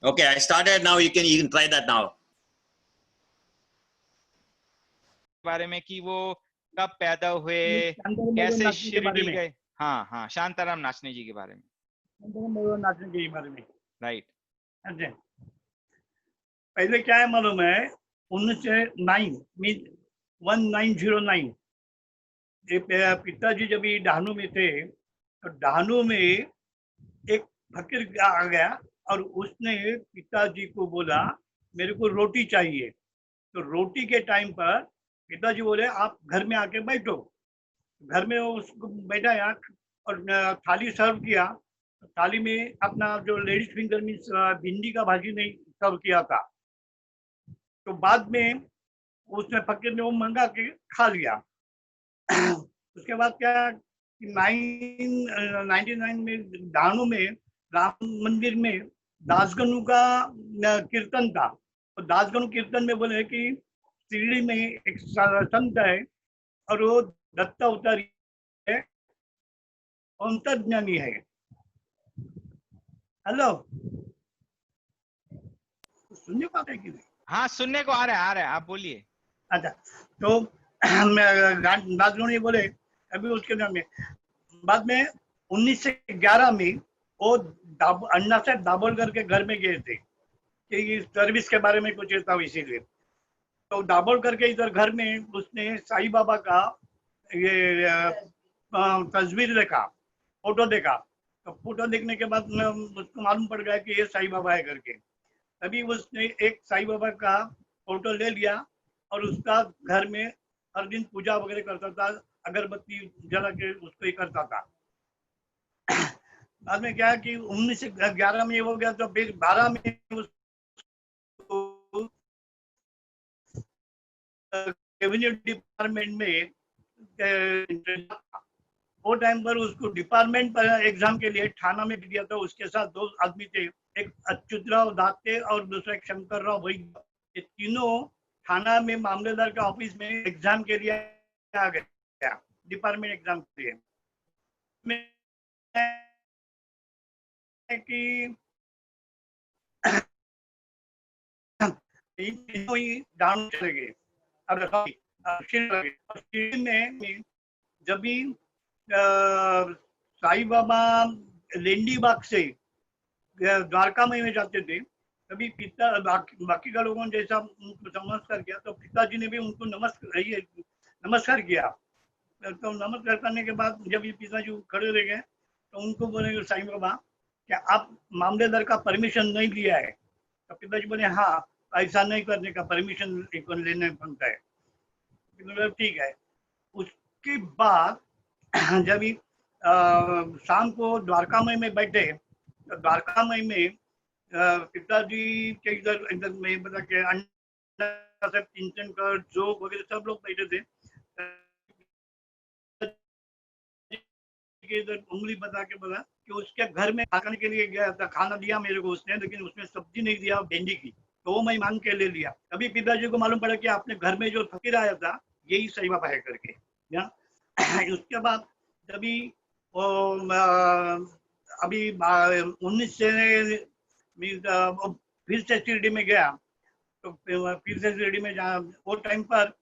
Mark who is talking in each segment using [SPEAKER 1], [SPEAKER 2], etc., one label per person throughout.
[SPEAKER 1] Okay, I started now. You can try that now.
[SPEAKER 2] बारे में कि वो कब पैदा हुए,
[SPEAKER 3] शांताराम
[SPEAKER 2] कैसे
[SPEAKER 3] नाचने के बारे
[SPEAKER 2] शिरडी
[SPEAKER 3] में।
[SPEAKER 2] गए। हाँ हाँ, शांताराम नाचने जी के बारे में।
[SPEAKER 3] शांताराम नाचने के बारे में,
[SPEAKER 2] राइट।
[SPEAKER 3] अच्छा, पहले क्या है मालूम है, 1909 ये पिताजी जब ये डहानू में थे तो डहानू में एक फकीर आ गया और उसने पिताजी को बोला मेरे को रोटी चाहिए। तो रोटी के टाइम पर पिताजी बोले आप घर में आके बैठो। घर में उसको बैठाया और थाली सर्व किया। थाली में अपना जो लेडीज फिंगर मीन्स भिंडी का भाजी नहीं सर्व किया था। तो बाद में उसने फकीर ने वो मंगा के खा लिया। उसके बाद क्या कि 1999 में डानू में राम मंदिर में दासगणु का कीर्तन था। तो दासगणु कीर्तन में बोले कि शिरडी में एक संत है और वो दत्त अवतारी है, अंतर्ज्ञानी है। हेलो, सुनने पाते कि नहीं?
[SPEAKER 2] हाँ, सुनने को आ रहा है, आप बोलिए।
[SPEAKER 3] अच्छा, तो दासगणु ये बोले अभी उसके नाम में बाद में 1911 में वो अन्ना से दाभोलकर के घर में गए थे कि सर्विस के बारे में कुछ था, इसीलिए तो दाभोलकर के इधर घर में उसने साईं बाबा का ये तस्वीर देखा, फोटो देखा। तो फोटो देखने के बाद उसको मालूम पड़ गया कि ये साईं बाबा है करके। तभी उसने एक साईं बाबा का फोटो ले लिया और उसका घर में हर दिन पूजा वगैरह करता था, अगरबत्ती जला के उसको ही करता था। बाद में क्या कि 1911 में हो गया तो फिर 12 में रेवेन्यू डिपार्टमेंट में वो टाइम पर उसको डिपार्टमेंट पर एग्जाम के लिए थाना में दिया था। उसके साथ दो आदमी थे, एक अच्युतराव दाते और दूसरा एक शंकर राव वही। ये तीनों थाना में मामलेदार के ऑफिस में एग्जाम के लिए आ गया, डिपार्टमेंट एग्जाम के लिए कि डाउन चले गए। अब में जब भी साईं बाबा लेंडी बाग से द्वारका में जाते थे तभी पिता बाकी का लोगों ने जैसा उनको नमस्कार किया तो पिताजी ने भी उनको नमस्कार किया। तो नमस्कार करने के बाद जब ये पिताजी खड़े रह गए तो उनको बोले साईं बाबा क्या आप मामलेदार का परमिशन नहीं लिया है? तो पिताजी बोले हाँ, ऐसा नहीं करने का परमिशन लेने बनता है। ठीक है। उसके बाद जब शाम को द्वारकामय में बैठे तो द्वारकामय में पिताजी के इधर में बता के अन्ना से चिंतनकर जो वगैरह सब लोग बैठे थे। इधर उंगली बता के बोला कि उसके घर में खाने के लिए गया था, खाना दिया मेरे को उसने, लेकिन उसमें सब्जी नहीं दिया भिंडी की, तो वो मैं मांग के ले लिया। तभी पिताजी को मालूम पड़ा कि आपने घर में जो फकीर आया था यही साईं बाबा है करके। उसके बाद तभी अभी 19 से फिर से शिरडी में गया। तो फिर से शिरडी में जहाँ वो टाइम पर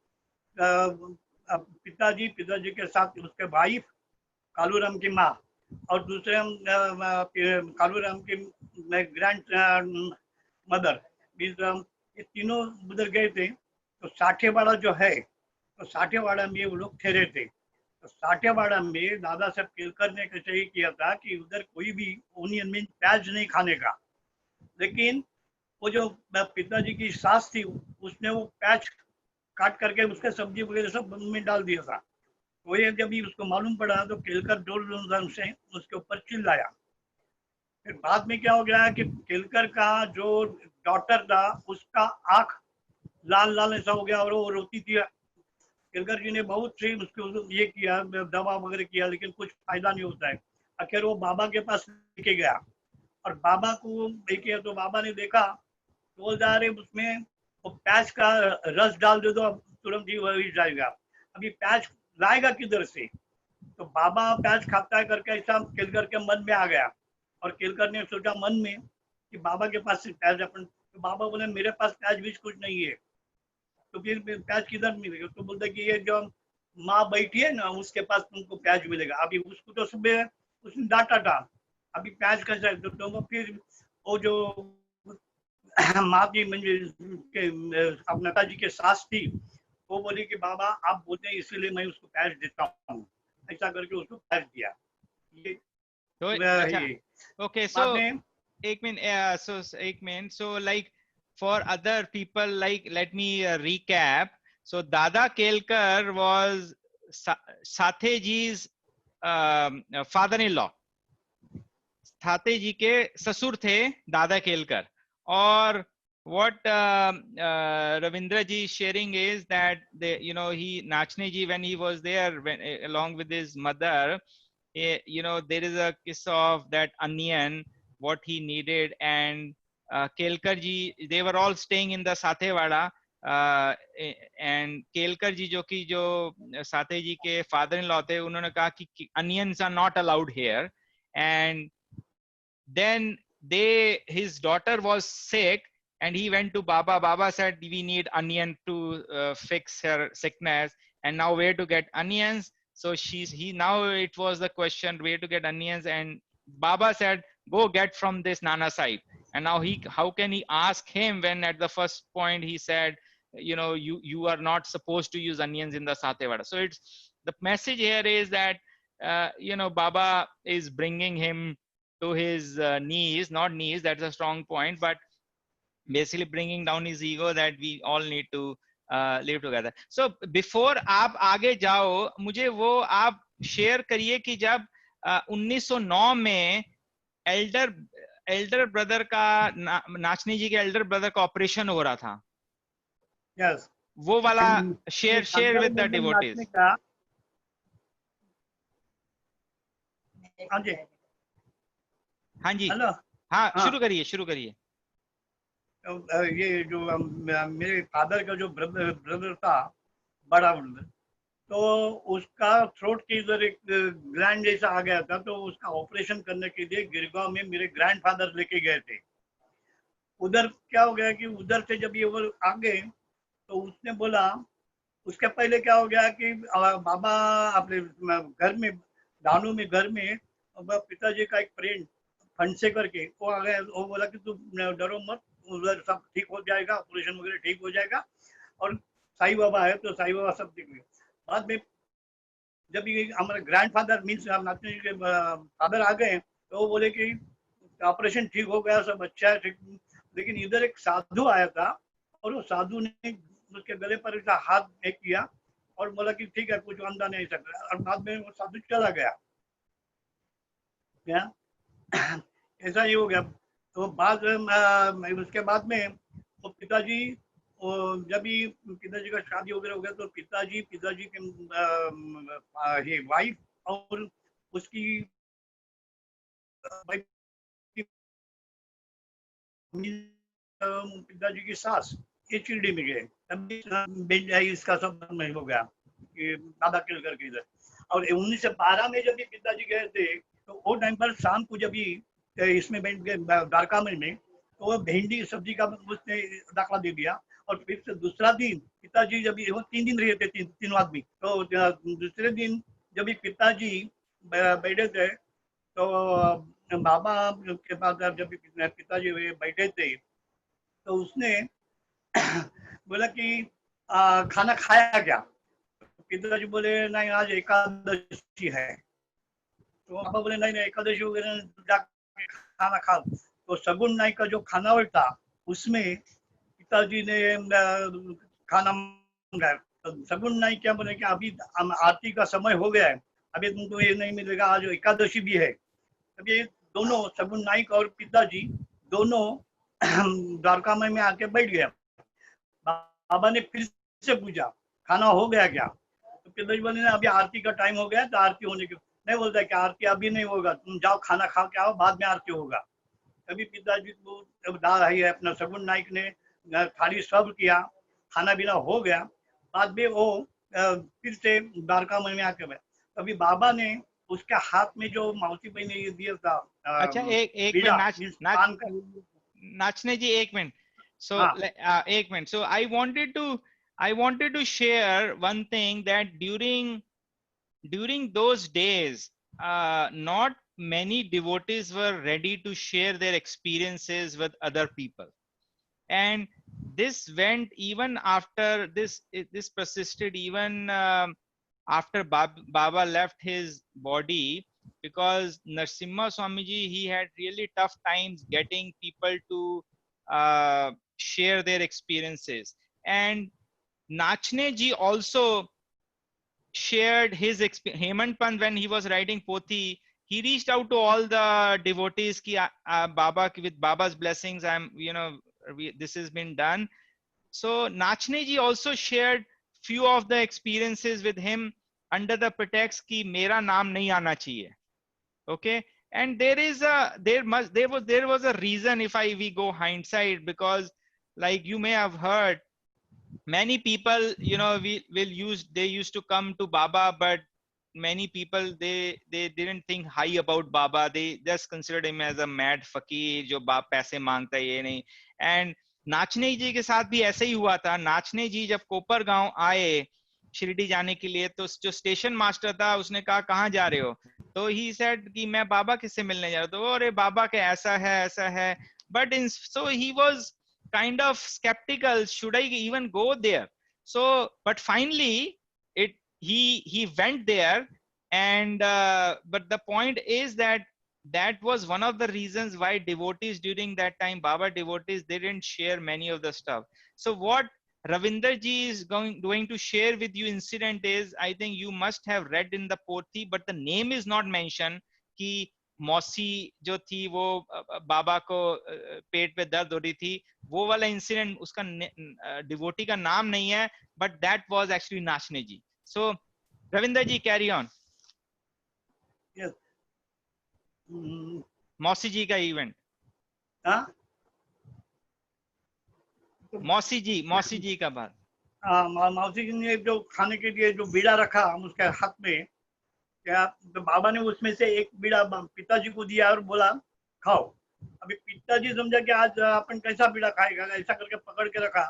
[SPEAKER 3] पिताजी के साथ उसके वाइफ कालूराम की माँ और दूसरे कालूराम की ग्रैंड मदर ये तीनों उधर गए थे। तो साठेवाड़ा जो है तो साठेवाड़ा में वो लोग ठहरे थे। तो साठेवाड़ा में दादा साहब केलकर ने सही किया था कि उधर कोई भी ओनियन मीन प्याज नहीं खाने का, लेकिन वो जो पिताजी की सास थी उसने वो प्याज काट करके उसके सब्जी वगैरह सब में डाल दिया था। वो ये जब भी उसको मालूम पड़ा तो केलकर जोर से उसके ऊपर चिल्लाया। फिर बाद में क्या हो गया कि केलकर का जो डॉटर था उसका आंख लाल लाल ऐसा हो गया और वो रोती थी। केलकर जी ने बहुत से उसको ये किया, दवा वगैरह किया, लेकिन कुछ फायदा नहीं होता है। आखिर वो बाबा के पास लेके गया और बाबा को लेके तो बाबा ने देखा तो बोल जा रहे उसमें वो प्याज का रस डाल दे दो तुरंत ही वही जाएगा। अभी प्याज लाएगा किधर से? तो बाबा प्याज खाता है करके ऐसा केलकर के मन में आ गया और केलकर ने सोचा मन में कि बाबा के पास से प्याज अपन, तो बाबा बोले मेरे पास प्याज बीज कुछ नहीं है। तो फिर प्याज किधर मिलेगा? तो बोलता कि ये जो माँ बैठी है ना उसके पास तुमको प्याज मिलेगा। अभी उसको तो सुबह उसने डांटा था, अभी प्याज कैसा है? तो वो फिर वो जो माँ की म्हणजे अपने पिताजी के सास थी, वो बोली कि बाबा आप बोलते हैं इसीलिए मैं उसको प्याज देता हूँ, ऐसा करके उसको प्याज दिया। ये
[SPEAKER 2] तो अच्छा,
[SPEAKER 3] ये
[SPEAKER 2] okay,
[SPEAKER 3] बाद
[SPEAKER 2] so
[SPEAKER 3] में
[SPEAKER 2] एक मिनट, एक minute, so like for other people, like let me recap. So Dada Kelkar was Satheji's father-in-law. साथे जी के ससुर थे दादा केलकर. और what Ravindra ji is sharing is that they, you know, Nachne ji, when he was there along with his mother, you know, there is a kiss of that onion what he needed. And Kelkar ji, they were all staying in the Sathewada, and Kelkar ji जो कि जो साथे जी के father in law थे, उन्होंने कहा कि onions are not allowed here. And then his daughter was sick and he went to Baba. Baba said we need onion to fix her sickness, and now where to get onions? So now it was the question where to get onions, and Baba said go get from this Nana Sahib. And now how can he ask him when at the first point he said, you know, you are not supposed to use onions in the Satewada. So it's the message here is that you know, Baba is bringing him to his knees, not knees, that's a strong point, but basically bringing down his ego that we all need to live together. So before आप आगे जाओ, मुझे वो आप share करिए कि जब 1909 में एल्डर ब्रदर का नाचनी जी के एल्डर ब्रदर का ऑपरेशन हो रहा था,
[SPEAKER 3] यस
[SPEAKER 2] वो वाला शेयर विद द डिवोटीज.
[SPEAKER 3] हाँ जी,
[SPEAKER 2] हाँ जी,
[SPEAKER 3] हेलो,
[SPEAKER 2] हाँ,
[SPEAKER 3] हाँ।
[SPEAKER 2] शुरू करिए.
[SPEAKER 3] ये जो मेरे फादर का जो ब्रदर था, बड़ा ब्रदर, तो उसका थ्रोट के इधर एक ग्लैंड जैसा आ गया था, तो उसका ऑपरेशन करने के लिए गिरगांव में मेरे ग्रैंडफादर लेके गए थे. उधर क्या हो गया कि उधर से जब ये वो आ गए तो उसने बोला, उसके पहले क्या हो गया कि बाबा अपने घर में दानू में घर में पिताजी का एक फ्रेंड फंसे करके वो आ गया. वो बोला कि तुम डरो मत, उधर सब ठीक हो जाएगा, ऑपरेशन वगैरह ठीक हो जाएगा. और साईं बाबा है तो साईं बाबा सब ठीक हुए. बाद में जब ये हमारे ग्रैंडफादर मीन्स नाचने के फादर आ गए तो वो बोले कि ऑपरेशन ठीक हो गया, सब अच्छा है, ठीक. लेकिन इधर एक साधु आया था और वो साधु ने उसके गले पर ऐसा हाथ एक किया और बोला कि ठीक है कुछ अंदा नहीं सकता. और बाद में वो साधु चला गया. क्या ऐसा ही हो गया. तो बाद उसके बाद में वो पिताजी, जब भी पिताजी का शादी वगैरह हो गया तो पिताजी के वाइफ और उसकी वाइफ पिताजी की सास ये शिरडी में गए. तभी इसका सब नहीं हो गया कि दादा केलकर के इधर. और 1912 में जब भी पिताजी गए थे तो वो टाइम पर शाम को जब भी इसमें बैठ गए द्वारका में, तो वो भिंडी सब्जी का उसने दाखला दे दिया. और फिर से दूसरा दिन पिताजी जब वो 3 दिन रहे थे, तीनों आदमी. तो दूसरे दिन जब भी पिताजी बैठे थे तो बाबा के पास जब पिताजी बैठे थे तो उसने बोला कि खाना खाया क्या? पिताजी बोले नहीं आज एकादशी है. तो पापा बोले नहीं नहीं एकादशी वगैरह जाके खाना खा. तो सगुन नाई का जो खानावळ था उसमें पिताजी ने खाना मंगाया. तो सगुन नाई क्या बोले कि अभी आरती का समय हो गया है, अभी तुमको ये नहीं मिलेगा, आज एकादशी भी है. तब ये दोनों सगुन नाइक और पिताजी दोनों द्वारका में आके बैठ गया. बाबा ने फिर से पूछा खाना हो गया क्या? तो पिताजी बोले अभी आरती का टाइम हो गया तो आरती होने के नहीं. बोलता कि आरती अभी नहीं होगा, तुम जाओ खाना खा के आओ, बाद में आरती होगा. तभी पिताजी को दाल आई है अपना सगुन नाइक ने थाली सर्व किया, खाना पीना हो गया. बाद में वो फिर से द्वारका में आके बैठ. तभी बाबा ने उसके हाथ में जो मौसी बहन ने दिया था
[SPEAKER 2] अच्छा, एक
[SPEAKER 3] बीड़ा,
[SPEAKER 2] मिनट,
[SPEAKER 3] पान का
[SPEAKER 2] नाचने जी एक मिनट. So
[SPEAKER 3] हाँ.
[SPEAKER 2] एक minute. So I wanted to share one thing that during those days, not many devotees were ready to share their experiences with other people, and this went even after this persisted even after Baba left his body, because Narsimha Swamiji, he had really tough times getting people to share their experiences. And Nachne ji also shared his experience. Hemant Pant, when he was writing Pothi, he reached out to all the devotees ki Baba, with Baba's blessings, this has been done. So Nachne ji also shared few of the experiences with him under the pretext ki mera naam nahi aana chahiye. Okay. And there was a reason, if we go hindsight, because like you may have heard, many people, they used to come to Baba, but many people, they didn't think high about Baba. They just considered him as a mad fakir जो बाप पैसे मांगता है, ये नहीं. And नाचने जी के साथ भी ऐसा ही हुआ था. नाचने जी जब कोपर गांव आए शिरडी जाने के लिए, तो जो स्टेशन मास्टर था उसने कहा कहाँ जा रहे हो, तो ही सेड कि मैं बाबा किससे मिलने जा रहा हूँ. तो अरे बाबा के ऐसा है. But so he was kind of skeptical, should I even go there? So but finally he went there. And but the point is that was one of the reasons why devotees during that time, Baba devotees, they didn't share many of the stuff. So what Ravinder ji is going to share with you incident is, I think you must have read in the Pothi, but the name is not mentioned, कि मौसी जो थी वो बाबा को पेट पे दर्द हो रही थी, वो वाला इंसिडेंट, उसका डिवोटी का नाम नहीं है, बट दैट वाज एक्चुअली नाचने जी. सो रविंदर जी, कैरी ऑन.
[SPEAKER 3] Yes.
[SPEAKER 2] मौसी जी का इवेंट.
[SPEAKER 3] हाँ,
[SPEAKER 2] मौसी जी का बात.
[SPEAKER 3] मौसी जी ने जो खाने के लिए जो बीड़ा रखा हम उसके हाथ में, क्या तो बाबा ने उसमें से एक बीड़ा पिताजी को दिया और बोला खाओ. अभी पिताजी समझा कि आज अपन कैसा बीड़ा खाएगा, ऐसा करके पकड़ के रखा.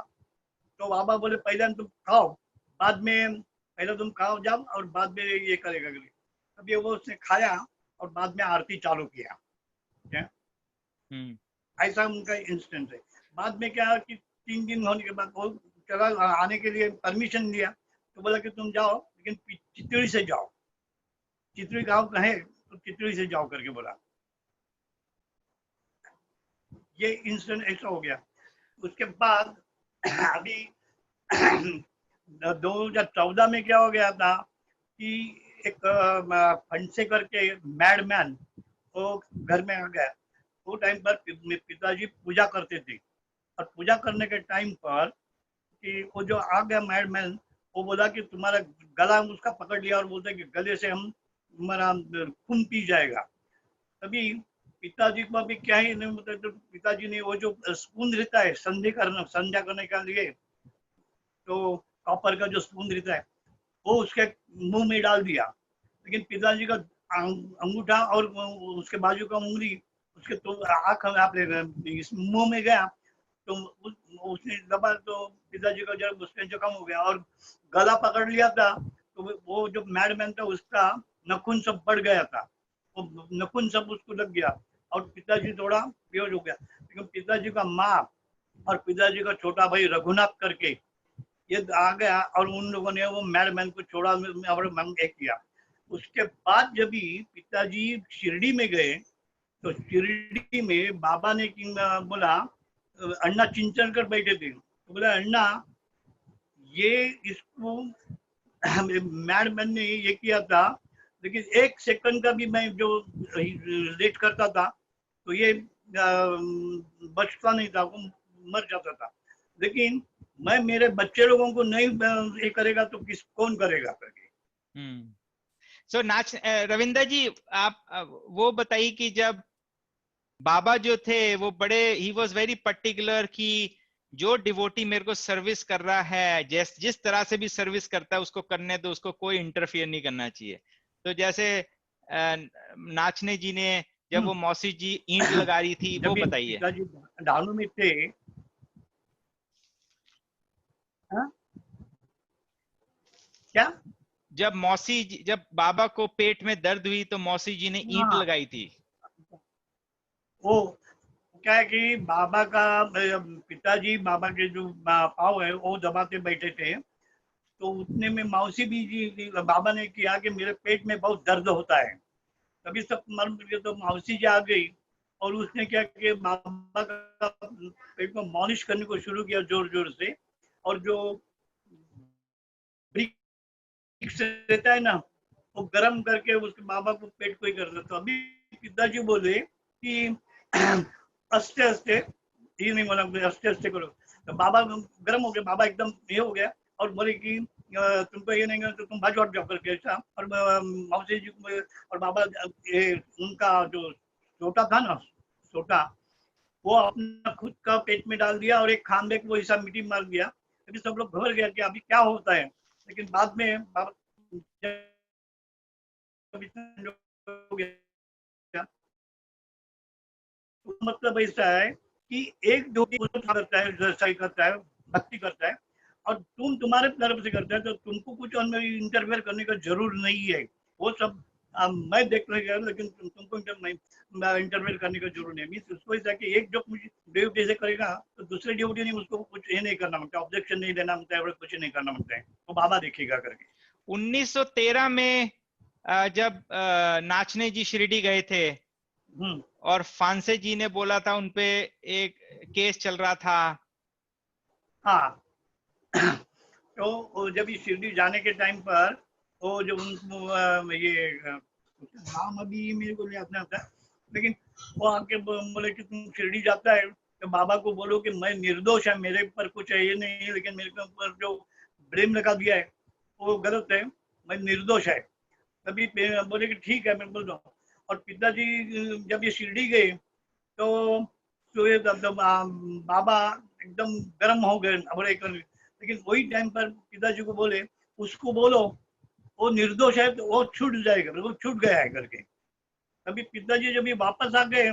[SPEAKER 3] तो बाबा बोले पहले तुम खाओ, बाद में पहले तुम खाओ जाओ और बाद में ये करेगा. अभी वो उसने खाया और बाद में आरती चालू किया. ऐसा उनका इंस्टेंट है. बाद में क्या कि 3 दिन होने के बाद वो चला आने के लिए परमिशन दिया, तो बोला कि तुम जाओ लेकिन चितड़ी से जाओ. चितड़ी गाँव कहे तो चितड़ी से जाओ करके बोला. ये इंसिडेंट ऐसा हो गया. उसके बाद अभी 2014 में क्या हो गया था कि एक फंसे करके मैडमैन वो घर में आ गया. वो टाइम पर पिताजी पूजा करते थे, और पूजा करने के टाइम पर कि वो जो आ गया मैडमैन, वो बोला कि तुम्हारा गला उसका पकड़ लिया और बोलते कि गले से हम हमारा खून पी जाएगा. तभी पिताजी को अभी क्या ही नहीं मतलब, तो पिताजी ने वो जो स्पून रहता है संध्या करने के लिए, तो कॉपर का जो स्पून रहता है वो उसके मुंह में डाल दिया. लेकिन पिताजी का अंगूठा और उसके बाजू का उंगली उसके तो आँख इस मुंह में गया, तो उसने दबा, तो पिताजी का जब उसमें जख्म हो गया और गला पकड़ लिया था. तो वो जो मैडमैन था उसका नखून सब बढ़ गया था, वो नखून सब उसको लग गया और पिताजी थोड़ा बेहोश हो गया. लेकिन पिताजी का माँ और पिताजी का छोटा भाई रघुनाथ करके ये आ गया और उन लोगों ने वो मैडमैन को छोड़ा और एक किया. उसके बाद जब भी पिताजी शिरडी में गए, तो शिरडी में बाबा ने बोला, अन्ना चिंतन कर बैठे थे, तो बोला अन्ना ये इसको मैडमैन ने ये किया था, लेकिन 1 सेकंड का भी मैं जो लेट करता था तो ये बचता नहीं था, वो मर जाता था. लेकिन मैं मेरे बच्चे लोगों को नहीं ये करेगा तो कौन करेगा करके.
[SPEAKER 2] सो रविंदर जी, आप वो बताइए कि जब बाबा जो थे वो बड़े, ही वॉज वेरी पर्टिकुलर कि जो डिवोटी मेरे को सर्विस कर रहा है, जिस तरह से भी सर्विस करता है उसको करने दो, उसको कोई इंटरफियर नहीं करना चाहिए. तो जैसे नाचने जी ने जब वो मौसी जी ईंट लगा रही थी, वो
[SPEAKER 3] जब ये
[SPEAKER 2] बताइए।
[SPEAKER 3] पिताजी ढालू में थे, हाँ? क्या?
[SPEAKER 2] जब बाबा को पेट में दर्द हुई तो मौसी जी ने ईंट
[SPEAKER 3] हाँ,
[SPEAKER 2] लगाई थी।
[SPEAKER 3] वो क्या है कि बाबा का पिताजी बाबा के जो पाँव है वो दबाते बैठे थे, तो उतने में मौसी भी जी बाबा ने किया कि मेरे पेट में बहुत दर्द होता है। तभी सब मर्म के तो मौसी जी आ गई और उसने क्या किया, बाबा का पेट में मालिश करने को शुरू किया जोर जोर से, और जो ब्रिक्स रहता है ना, वो गर्म करके उसके बाबा को पेट को ही कर देता। तो अभी पिताजी बोले कि अस्ते अस्ते, ये नहीं बोला अस्ते अस्ते करो, तो बाबा गर्म हो गया, बाबा एकदम ये हो गया और बोले कि तुमको ये नहीं तो तुम बाजू हट जाओ करके ऐसा। और मौसी जी को और बाबा ये उनका जो छोटा था ना, छोटा, वो अपना खुद का पेट में डाल दिया और एक खांबे को ऐसा मिट्टी मार दिया। अभी सब लोग घबरा गया कि अभी क्या होता है, लेकिन बाद में बाबा जब इतना हो गया, तो मतलब ऐसा है कि एक जो करता है, सही करता है, भक्ति करता है, और तुम तुम्हारे तरफ से करते हैं, तो तुमको कुछ अंदर इंटरफेयर करने का जरूर नहीं है। वो सब मैं देख रहा हूँ, लेकिन तुमको इंटरफेयर करने का जरूर नहीं है। मीन्स उसको ऐसा कि एक जो कुछ ड्यूटी जैसे करेगा तो दूसरे ड्यूटी नहीं, उसको कुछ ये नहीं करना पड़ता, ऑब्जेक्शन नहीं देना पड़ता है, कुछ नहीं करना पड़ता है, तो बाबा देखेगा करके।
[SPEAKER 2] 1913 में जब नाचने जी शिरडी गए थे और फांसे जी ने बोला था उनपे एक केस चल रहा था।
[SPEAKER 3] हाँ तो जब ये शिरडी जाने के टाइम पर वो जो उनको ये नाम अभी मेरे को नहीं आता है, लेकिन वो आके बोले कि तुम शिरडी जाता है तो बाबा को बोलो कि मैं निर्दोष है, मेरे ऊपर कुछ है ये नहीं है, लेकिन मेरे ऊपर जो ब्लेम लगा दिया है वो गलत है, मैं निर्दोष है। तभी बोले कि ठीक है, मैं बोल रहा हूँ। और पिताजी जब ये शिरडी गए तो ये बाबा एकदम गर्म हो गए, लेकिन वही टाइम पर पिताजी को बोले उसको बोलो वो निर्दोष है, तो वो छूट जाएगा, वो छूट गया है करके। तभी पिताजी जब ये वापस आ गए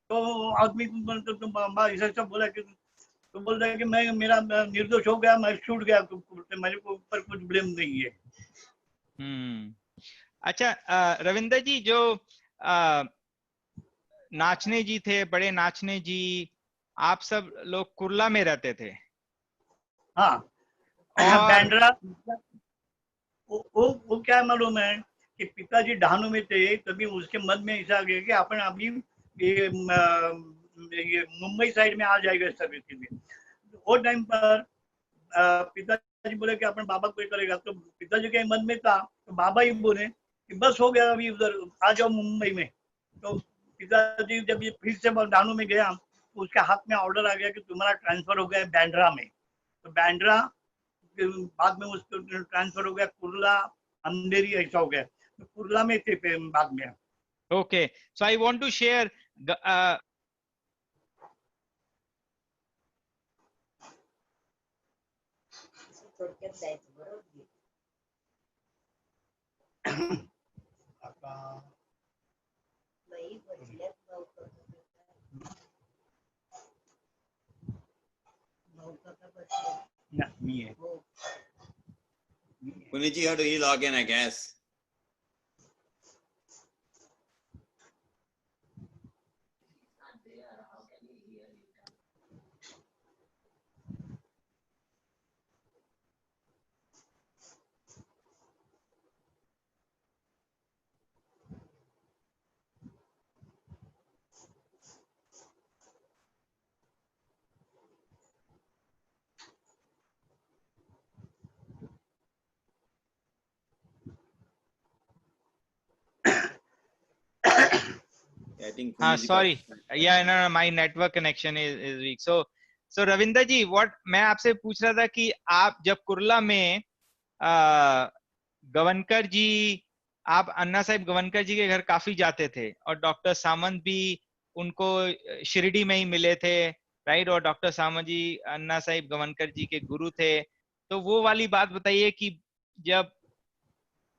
[SPEAKER 3] तो आदमी तो बाबा ऐसा बोला कि तो बोल रहा है कि मैं मेरा निर्दोष हो गया, मैं छूट गया, मेरे ऊपर कुछ ब्लेम नहीं है।
[SPEAKER 2] अच्छा रविंदर जी, जो नाचने जी थे, बड़े नाचने जी, आप सब लोग कुर्ला में रहते थे।
[SPEAKER 3] हाँ
[SPEAKER 2] और
[SPEAKER 3] बैंड्रा वो क्या मालूम है कि पिताजी डहाणू में थे, तभी उसके मन में ऐसा आ गया कि अपन अभी ये मुंबई साइड में आ जाएगा सर्विस के लिए। वो टाइम पर पिताजी बोले कि अपन बाबा कोई करेगा, तो पिताजी के मन में था, तो बाबा ही बोले कि बस हो गया, अभी उधर आ जाओ मुंबई में। तो पिताजी जब ये फिर से डहाणू में गया तो उसके हाथ में ऑर्डर आ गया कि तुम्हारा ट्रांसफर हो गया बैंड्रा में। तो बैंड्रा बाद में उसको ट्रांसफर हो गया कुर्ला, अंधेरी, ऐसा हो गया, तो कुर्ला में थे बाद में।
[SPEAKER 2] Okay, so I want to share
[SPEAKER 1] Punichi, you have to re-log in, I guess. I think
[SPEAKER 2] sorry, yeah, no, my network connection is weak. So Ravinder ji, what मैं आपसे पूछ रहा था कि आप जब कुर्ला में गवनकर जी, आप अन्ना साहिब गवनकर जी के घर काफी जाते थे, और डॉक्टर सामंत भी उनको शिरडी में ही मिले थे, राइट? और डॉक्टर सामंत जी अन्ना साहिब गवनकर जी के गुरु थे। तो वो वाली बात बताइए कि जब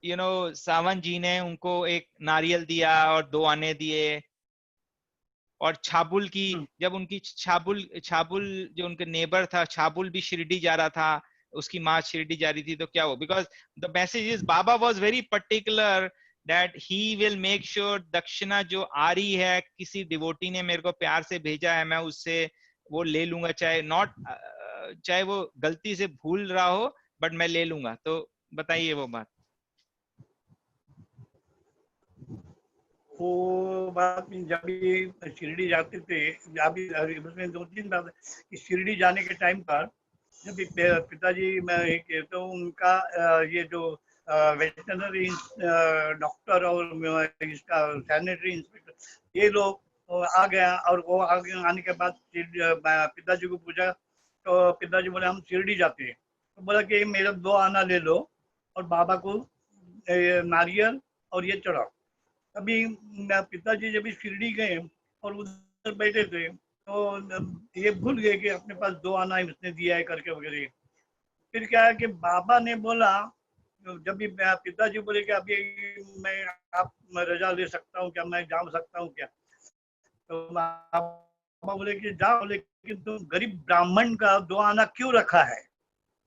[SPEAKER 2] सावंत जी ने उनको एक नारियल दिया और 2 आने दिए, और छाबुल की, जब उनकी छाबुल जो उनके नेबर था, छाबुल भी शिरडी जा रहा था, उसकी माँ शिरडी जा रही थी, तो क्या हो, because the message is Baba was very particular that he will make sure दक्षिणा जो आ रही है, किसी डिवोटी ने मेरे को प्यार से भेजा है, मैं उससे वो ले लूंगा, चाहे वो गलती से भूल रहा हो, बट मैं ले लूंगा। तो बताइए वो बात।
[SPEAKER 3] वो बात जब भी शिरडी जाते थे, अभी उसमें 2-3 बात कि शिरडी जाने के टाइम पर जब पिताजी मैं तो उनका ये जो वेटरनरी डॉक्टर और इसका सैनिटरी इंस्पेक्टर ये लोग आ गया, और वो आने के बाद पिताजी को पूछा, तो पिताजी बोले हम शिरडी जाते हैं। तो बोला कि मेरा 2 आना ले लो और बाबा को नारियल और ये चढ़ाओ। अभी पिताजी जब शिरडी गए और उधर बैठे थे, तो ये भूल गए कि अपने पास 2 आना उसने दिया है करके वगैरह। फिर क्या है कि बाबा ने बोला, जब भी पिताजी बोले कि अभी मैं आप रजा ले सकता हूँ क्या, मैं जा सकता हूँ क्या, तो बाबा बोले कि जाओ, लेकिन तुम गरीब ब्राह्मण का 2 आना क्यों रखा है।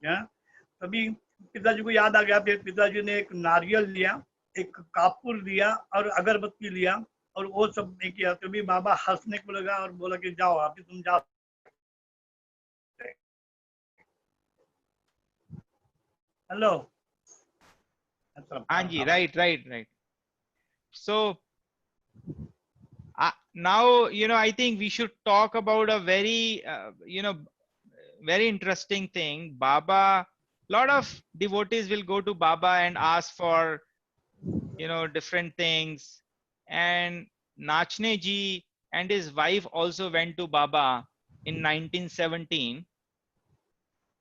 [SPEAKER 3] तभी पिताजी को याद आ गया। फिर पिताजी ने एक नारियल लिया, एक कापूर लिया और अगरबत्ती लिया, और वो सब नहीं किया। तो भी बाबा हंसने को लगा और बोला कि जाओ अभी तुम जाओ। हेलो।
[SPEAKER 2] हाँ जी, right. So now, I think we should talk about a very very interesting thing. Baba, lot of devotees will go to Baba and ask for different things, and Nachne ji and his wife also went to Baba in 1917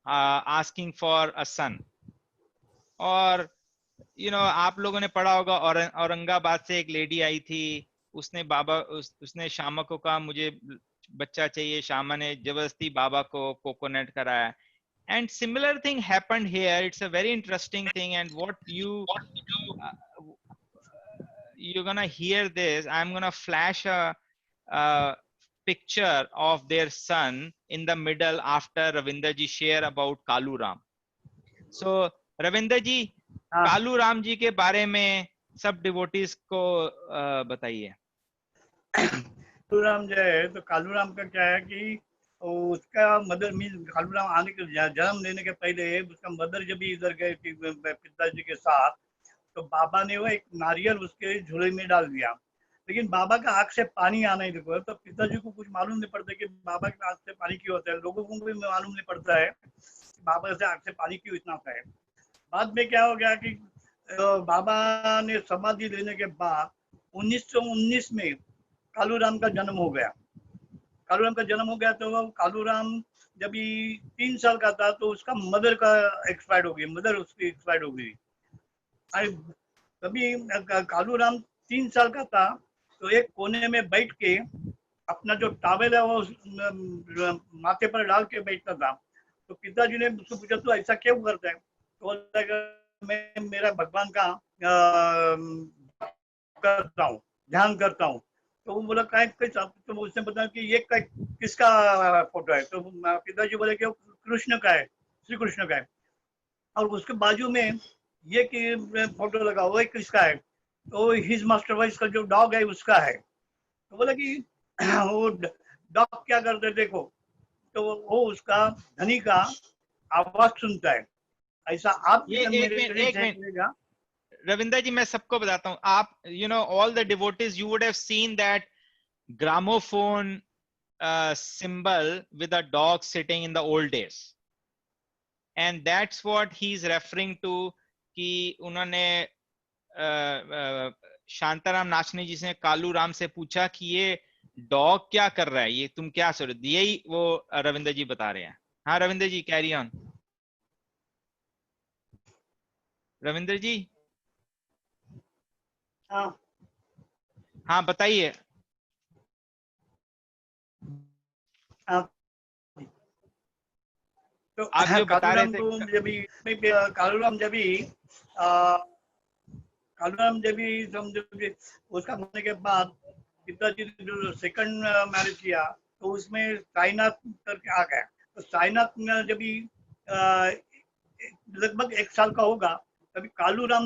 [SPEAKER 2] asking for a son. और आप लोगों ने पढ़ा होगा, औरंगाबाद से एक lady आई थी, उसने उसने शामा को कहा मुझे बच्चा चाहिए, शामा ने जबरदस्ती बाबा को कोकोनट कराया। And similar thing happened here. It's a very interesting thing, and what you're gonna hear this. I'm gonna flash a picture of their son in the middle after Ravinder ji share about Kalu Ram. So Ravinder ji, Kalu Ram ji के बारे में सब devotees को बताइए।
[SPEAKER 3] कालू राम जो है, तो कालू राम का क्या है कि उसका मदर मीन कालू राम आने के जन्म लेने के पहले उसका मदर जब भी इधर गए थी पिताजी के साथ, तो बाबा ने वो एक नारियल उसके झोले में डाल दिया, लेकिन बाबा का आंख से पानी आना ही देखो। तो पिताजी को कुछ मालूम नहीं पड़ता कि बाबा के आंख से पानी क्यों होता है, लोगों को भी मालूम नहीं पड़ता है बाबा से आंख से पानी क्यों इतना आता है। बाद में क्या हो गया कि बाबा ने समाधि लेने के बाद 1919 में कालू राम का जन्म हो गया। कालू राम का जन्म हो गया, तो कालू राम जब 3 साल का था तो उसका मदर का एक्सपायर्ड हो गई, मदर उसकी एक्सपायर्ड हो गई। तभी कालू राम 3 साल का था, तो एक कोने में बैठ के अपना जो टावल है वो माथे पर डाल के बैठता था। तो पिताजी ने उसको पूछा तो ऐसा क्यों करता है, तो मैं मेरा भगवान का करता हूँ, ध्यान करता हूँ। तो वो बोला कैसा, तो उसने बताया कि ये किसका फोटो है, तो पिताजी बोले कि कृष्ण का है, श्री कृष्ण का है। और उसके बाजू में ये कि फोटो लगा वो किसका है, तो हिज मास्टर वाइज का जो डॉग है उसका है। तो बोला कि वो डॉग क्या करते देखो, तो वो उसका धनी का आवाज सुनता है। ऐसा आप
[SPEAKER 2] एक मिनट रविंदर जी, मैं सबको बताता हूँ, आप all the devotees, you would have seen that gramophone symbol with a dog sitting in the old days, and that's what he's referring to कि उन्होंने शांताराम नाचने जी से कालू राम से पूछा कि ये डॉग क्या कर रहा है, ये तुम क्या सोच रहे, यही वो रविंदर जी बता रहे हैं। हाँ रविंदर जी, कैरी ऑन। रविंदर जी हाँ बताइए।
[SPEAKER 3] तो
[SPEAKER 2] आप जो बता रहे थे,
[SPEAKER 3] कालूराम जब समझो उसका होने के बाद पिताजी ने जो सेकंड मैरिज किया तो उसमें साईनाथ करके आ गया। तो साईनाथ में जब भी लगभग 1 साल का होगा, तभी कालूराम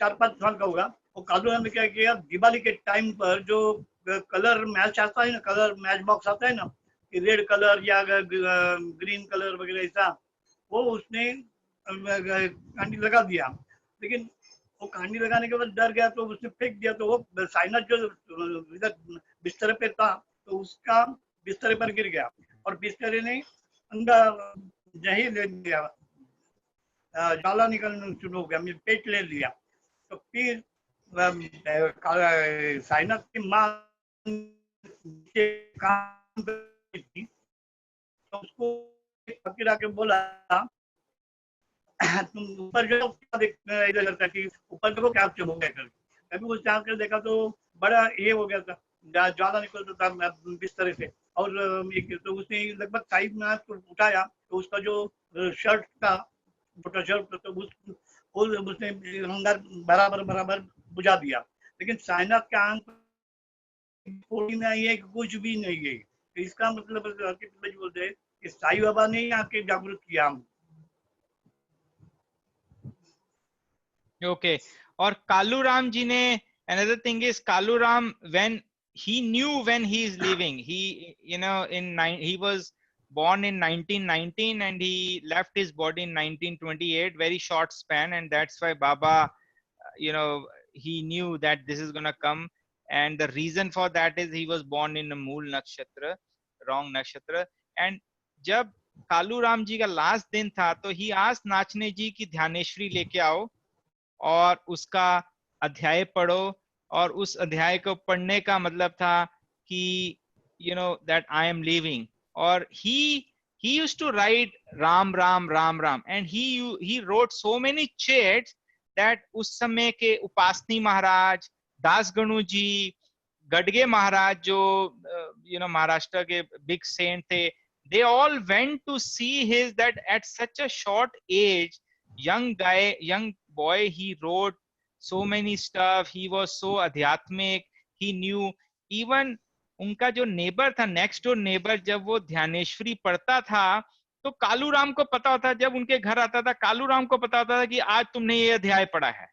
[SPEAKER 3] 4-5 साल का होगा। और कालूराम ने क्या किया, दिवाली के टाइम पर जो कलर मैच आता है ना, कलर मैच बॉक्स आता है ना, रेड कलर या ग्रीन कलर वगैरह ऐसा, वो उसने कांडी लगा दिया। लेकिन वो कांडी लगाने के बाद डर गया तो उसने फेंक दिया। तो वो साइनाथ जो बिस्तर पे था तो उसका बिस्तर पर गिर गया और बिस्तर ने अंदर नहीं ले लिया, जाला निकलना शुरू हो गया, मेरे पेट ले लिया। तो फिर साइनाथ की माँ के काम करती थी, तो उसको फकीर आके बोला तुम ऊपर जो क्या इधर लगता है कि ऊपर देखो क्या हो गया करके। कभी उस जान कर देखा तो बड़ा ये हो गया था, ज्यादा निकलता था बिस्तर से। और तो उसने लगभग 5 मिनट को उठाया तो उसका जो शर्ट था, छोटा शर्ट, तो उसने अंदर बराबर बराबर बुझा दिया। लेकिन साइनाथ के आंख थोड़ी नहीं है, कुछ भी नहीं है। तो इसका मतलब बोलते हैं कि साईं बाबा ने आके जागरूक किया हम।
[SPEAKER 2] Okay. और कालूराम जी ने, another thing is Kaluram, when he knew when he is leaving, he, you know, he was born in 1919 and he left his body in 1928, very short span, and that's why Baba, you know, he knew that this is gonna come, and the reason for that is he was born in a Mool Nakshatra, wrong Nakshatra, and जब कालूराम जी का last दिन था तो he asked नाचने जी की ध्यानेश्वरी लेके आओ और उसका अध्याय पढ़ो। और उस अध्याय को पढ़ने का मतलब था कि you know that I am living. और he used to write Ram Ram Ram Ram, and he wrote so many chants that उस समय के उपासनी महाराज, दास गणु जी, गडगे महाराज जो you know महाराष्ट्र के बिग सेंट थे, they all went to see his, that at such a short age, young boy, he wrote so many stuff, he was so adhyatmic, he knew even उनका जो neighbour था, next door neighbour, जब वो ध्यानेश्वरी पढ़ता था तो कालूराम को पता होता, जब उनके घर आता था कालूराम को पता होता था कि आज तुमने ये अध्याय पढ़ा है।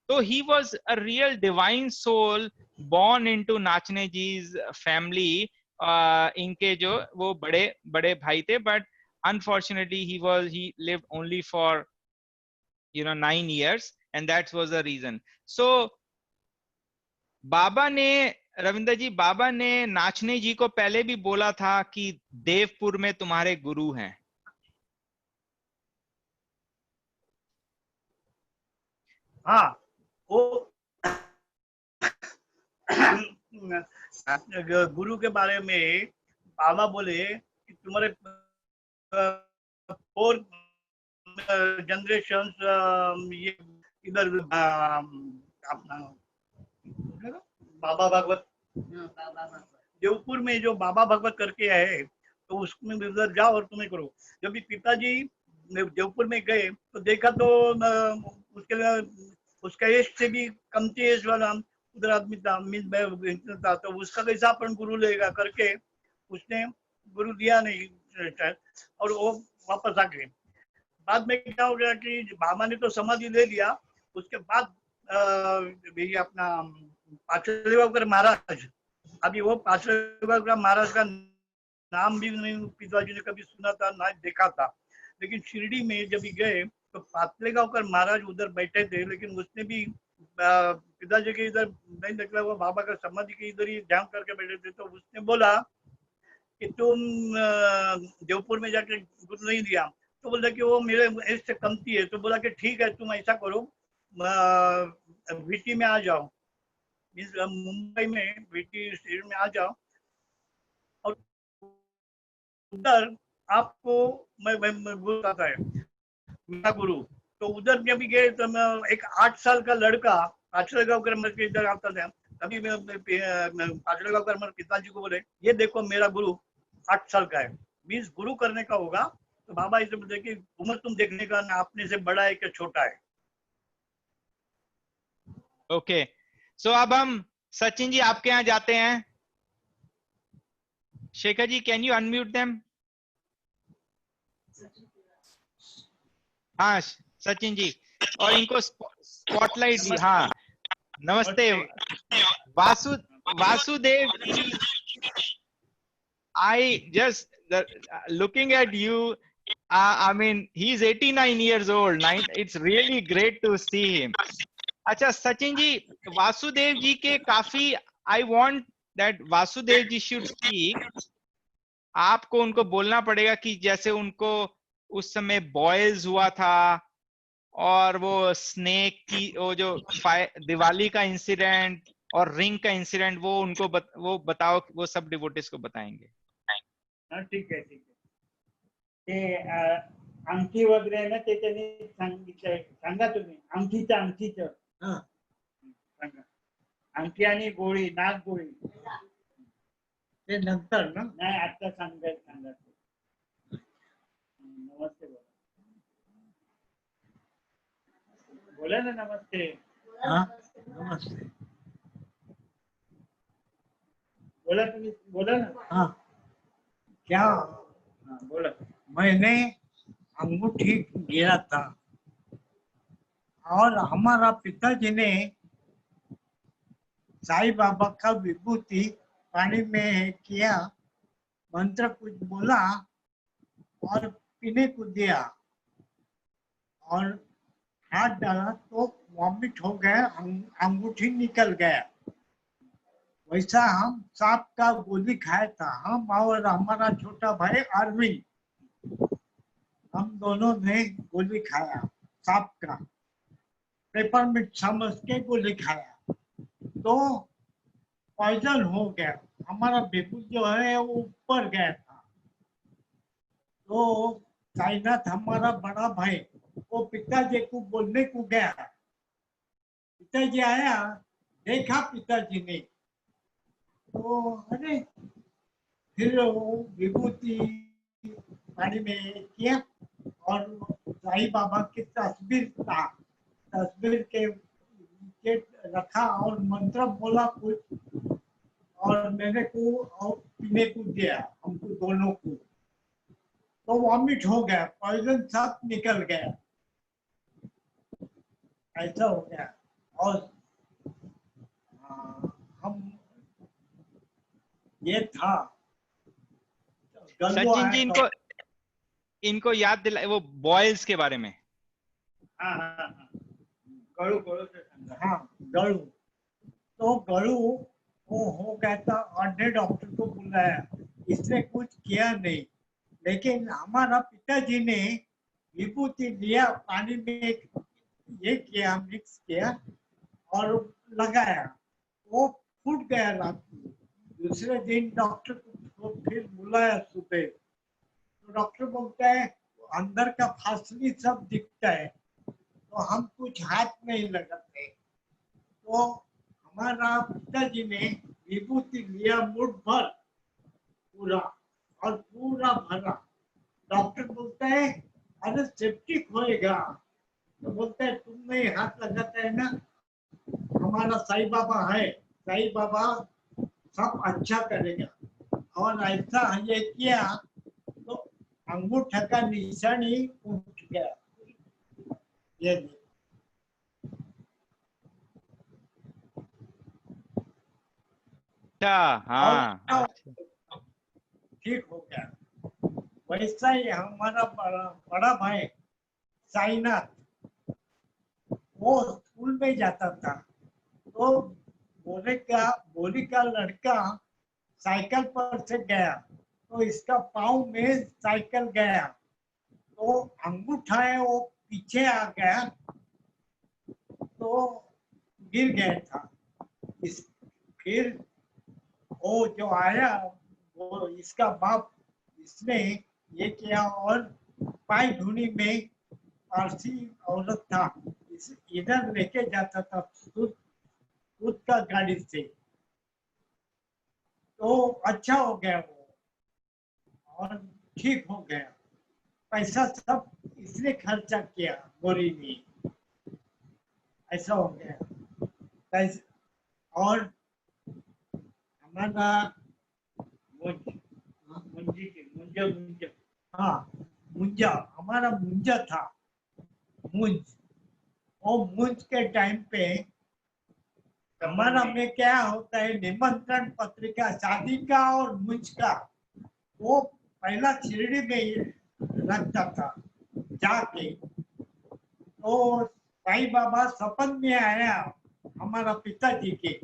[SPEAKER 2] तो he was a real divine soul born into नाचने जी's family। इनके जो वो बड़े बड़े भाई थे, but unfortunately he lived only for 9 years, and that was the reason. So बाबा ने, रविंद्र जी, बाबा ने नाचने जी को पहले भी बोला था कि देवपुर में तुम्हारे गुरु हैं।
[SPEAKER 3] हाँ, वो गुरु के बारे में बाबा बोले कि तुम्हारे 4 जनरेशन ये इधर अपना बाबा भागवत देवपुर में जो बाबा भागवत करके है, तो उसमें उधर जाओ और तुम्हें करो। जब भी पिताजी देवपुर में गए तो देखा तो उसका एज से भी कमती एज वाला उधर आदमी था, तो उसका कैसा अपन गुरु लेगा करके उसने गुरु दिया नहीं शायद, और वो वापस आ गए। बाद में क्या हो गया कि बाबा ने तो समाधि ले लिया, उसके बाद ये अपना पाचलेगावकर महाराज, अभी वो पाचलेगावकर महाराज का नाम भी नहीं पिताजी ने कभी सुना था ना देखा था। लेकिन शिरडी में जब गए तो पाचलेगावकर महाराज उधर बैठे थे, लेकिन उसने भी पिताजी के इधर नहीं निकला, वो बाबा का समाधि के इधर ही ध्यान करके बैठे थे। तो उसने बोला कि तुम देवपुर में जाके गुरु नहीं दिया, तो बोला कि वो मेरे एज से कमती है। तो बोला कि ठीक है, तुम ऐसा करो, वीटी में आ जाओ, मुंबई में वीटी स्टेट में आ जाओ, और उधर आपको मैं गुरु आता है, मेरा गुरु। तो उधर जब भी गए तो मैं एक 8 साल का लड़का पाचलेगावकर के इधर आता था, तभी मैं पाचलेगावकर मेरे पिताजी को बोले ये देखो मेरा गुरु 8 साल का है, 20 गुरु करने का होगा। तो बाबा इसे बोलते कि उम्र तुम देखने का ना अपने से बड़ा है कि छोटा है।
[SPEAKER 2] ओके, सो अब हम सचिन जी आपके यहाँ जाते हैं। Shekhar ji, can you unmute them? हाँ सचिन जी, और इनको स्पॉटलाइट दी। हाँ नमस्ते Vasudev ji. I just looking at you. I mean, he's 89 years old. It's really great to see him. अच्छा सचिन जी, वासुदेव जी के काफी, I want that Vasudev ji should speak. आपको उनको बोलना पड़ेगा कि जैसे उनको उस समय बॉयल्स हुआ था, और वो स्नेक की वो जो दिवाली का इंसिडेंट और रिंग का इंसिडेंट, वो उनको वो बताओ, वो सब डिवोटीज को बताएंगे।
[SPEAKER 4] हाँ ठीक है ठीक है। ते अंगठी वगैरे आहे ना ते त्यांनी सांगितलं, सांगा तुम्ही अंगठीचं
[SPEAKER 5] हाँ
[SPEAKER 4] सांगा। अंगठी आणि गोळी, नाग गोळी
[SPEAKER 5] ते नंतर ना
[SPEAKER 4] नाही आता सांगा सांगा। नमस्ते बोला, बोला ना नमस्ते।
[SPEAKER 5] हाँ नमस्ते
[SPEAKER 4] बोला तुम्ही, बोला ना।
[SPEAKER 5] हाँ क्या
[SPEAKER 4] हाँ बोला।
[SPEAKER 5] मैंने अंगूठी गिरा था और हमारा पिताजी ने साईं बाबा का विभूति पानी में किया, मंत्र कुछ बोला और पीने को दिया और हाथ डाला तो वॉमिट हो गया, अंगूठी निकल गया। वैसा हम सांप का गोली खाया था, हम और हमारा छोटा भाई अरविंद, हम दोनों ने गोली खाया सांप का, पेपर में समझ के गोली खाया तो पॉइजन हो गया। हमारा बेबू जो है वो ऊपर गया था। तो साईनाथ हमारा बड़ा भाई वो पिताजी को बोलने को गया, पिताजी आया, देखा पिताजी ने तो अरे, फिर वो विभूति पानी में किया और साईं बाबा की तस्वीर था, तस्वीर के रखा और मंत्र बोला कुछ और मेरे को और पीने को दिया, हमको दोनों को, तो वॉमिट हो गया, पॉइजन सब निकल गया, ऐसा हो गया। और हम ये था
[SPEAKER 2] सचिन जी, इनको याद दिलाए वो बॉयल्स के बारे में।
[SPEAKER 4] हाँ हाँ हाँ, गळू गळू से सांगा।
[SPEAKER 5] हाँ गलू, तो गलू वो हो गया था, अन्य डॉक्टर को बुलाया, इसने कुछ किया नहीं, लेकिन हमारा पिताजी ने विभूति लिया, पानी में ये किया, मिक्स किया और लगाया, वो फूट गया रात को। दूसरे दिन डॉक्टर को फिर बुलाया सुबह, तो डॉक्टर बोलता है अंदर का फासली सब दिखता है, तो हम कुछ हाथ नहीं लगाते। तो हमारा पिताजी ने विभूति लिया मुठ भर पूरा और पूरा भरा। डॉक्टर बोलता है अरे सेप्टिक होएगा, तो बोलता है तुम नहीं हाथ लगाता है ना, हमारा साईं बाबा है, साईं बाबा सब अच्छा करेगा। और ऐसा ये किया तो अंगूठा का निशानी उठ गया, ये
[SPEAKER 2] अच्छा हाँ,
[SPEAKER 5] ठीक हो गया। वैसा ही हमारा बड़ा भाई साईनाथ, वो स्कूल में जाता था, तो बोली का लड़का साइकिल पर से गया, तो इसका पाँव में साइकिल गया, तो अंगूठा है वो पीछे आ गया, तो गिर गया था। फिर वो जो आया वो इसका बाप, इसने ये किया और पाई धुनी में पारसी औरत था, इधर लेके जाता था खुद का गाड़ी से, तो अच्छा हो गया वो और ठीक हो गया। पैसा सब इसने खर्चा किया बोरी में, ऐसा हो गया। और हमारा
[SPEAKER 4] मुंजी की मुंज
[SPEAKER 5] हाँ मुंजा, हमारा मुंजा था, मुंज। वो मुंज के टाइम पे हमारा में क्या होता है, निमंत्रण पत्रिका शादी का और मुंज का, वो पहला शिरडी में रखता था जाके। तो साईं बाबा सपन में आया हमारा पिताजी के,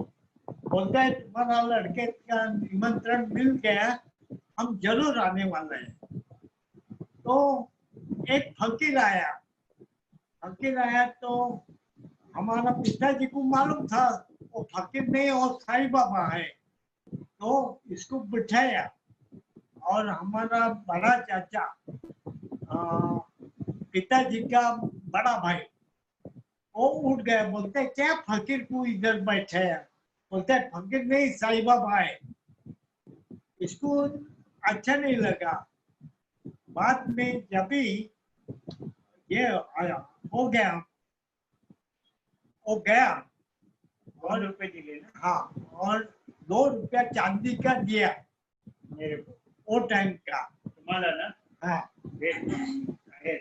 [SPEAKER 5] बोलता है तुम्हारा लड़के का निमंत्रण मिल गया, हम जरूर आने वाले हैं। तो एक फकीर आया, तो हमारा पिताजी को मालूम था वो फकीर नहीं और साईं बाबा है, तो इसको बिठाया। और हमारा बड़ा चाचा पिताजी का बड़ा भाई वो उठ गया, बोलते क्या फकीर को इधर बैठाया, बोलते फकीर नहीं साईं बाबा है। इसको अच्छा नहीं लगा। बाद में जब भी ये आया हो गया, वो गया
[SPEAKER 4] और रुपए दिए ना
[SPEAKER 5] हाँ, और 2 रुपया चांदी का दिया
[SPEAKER 4] मेरे को,
[SPEAKER 5] वो टाइम का।
[SPEAKER 4] तुम्हारा ना
[SPEAKER 5] हाँ,
[SPEAKER 4] है।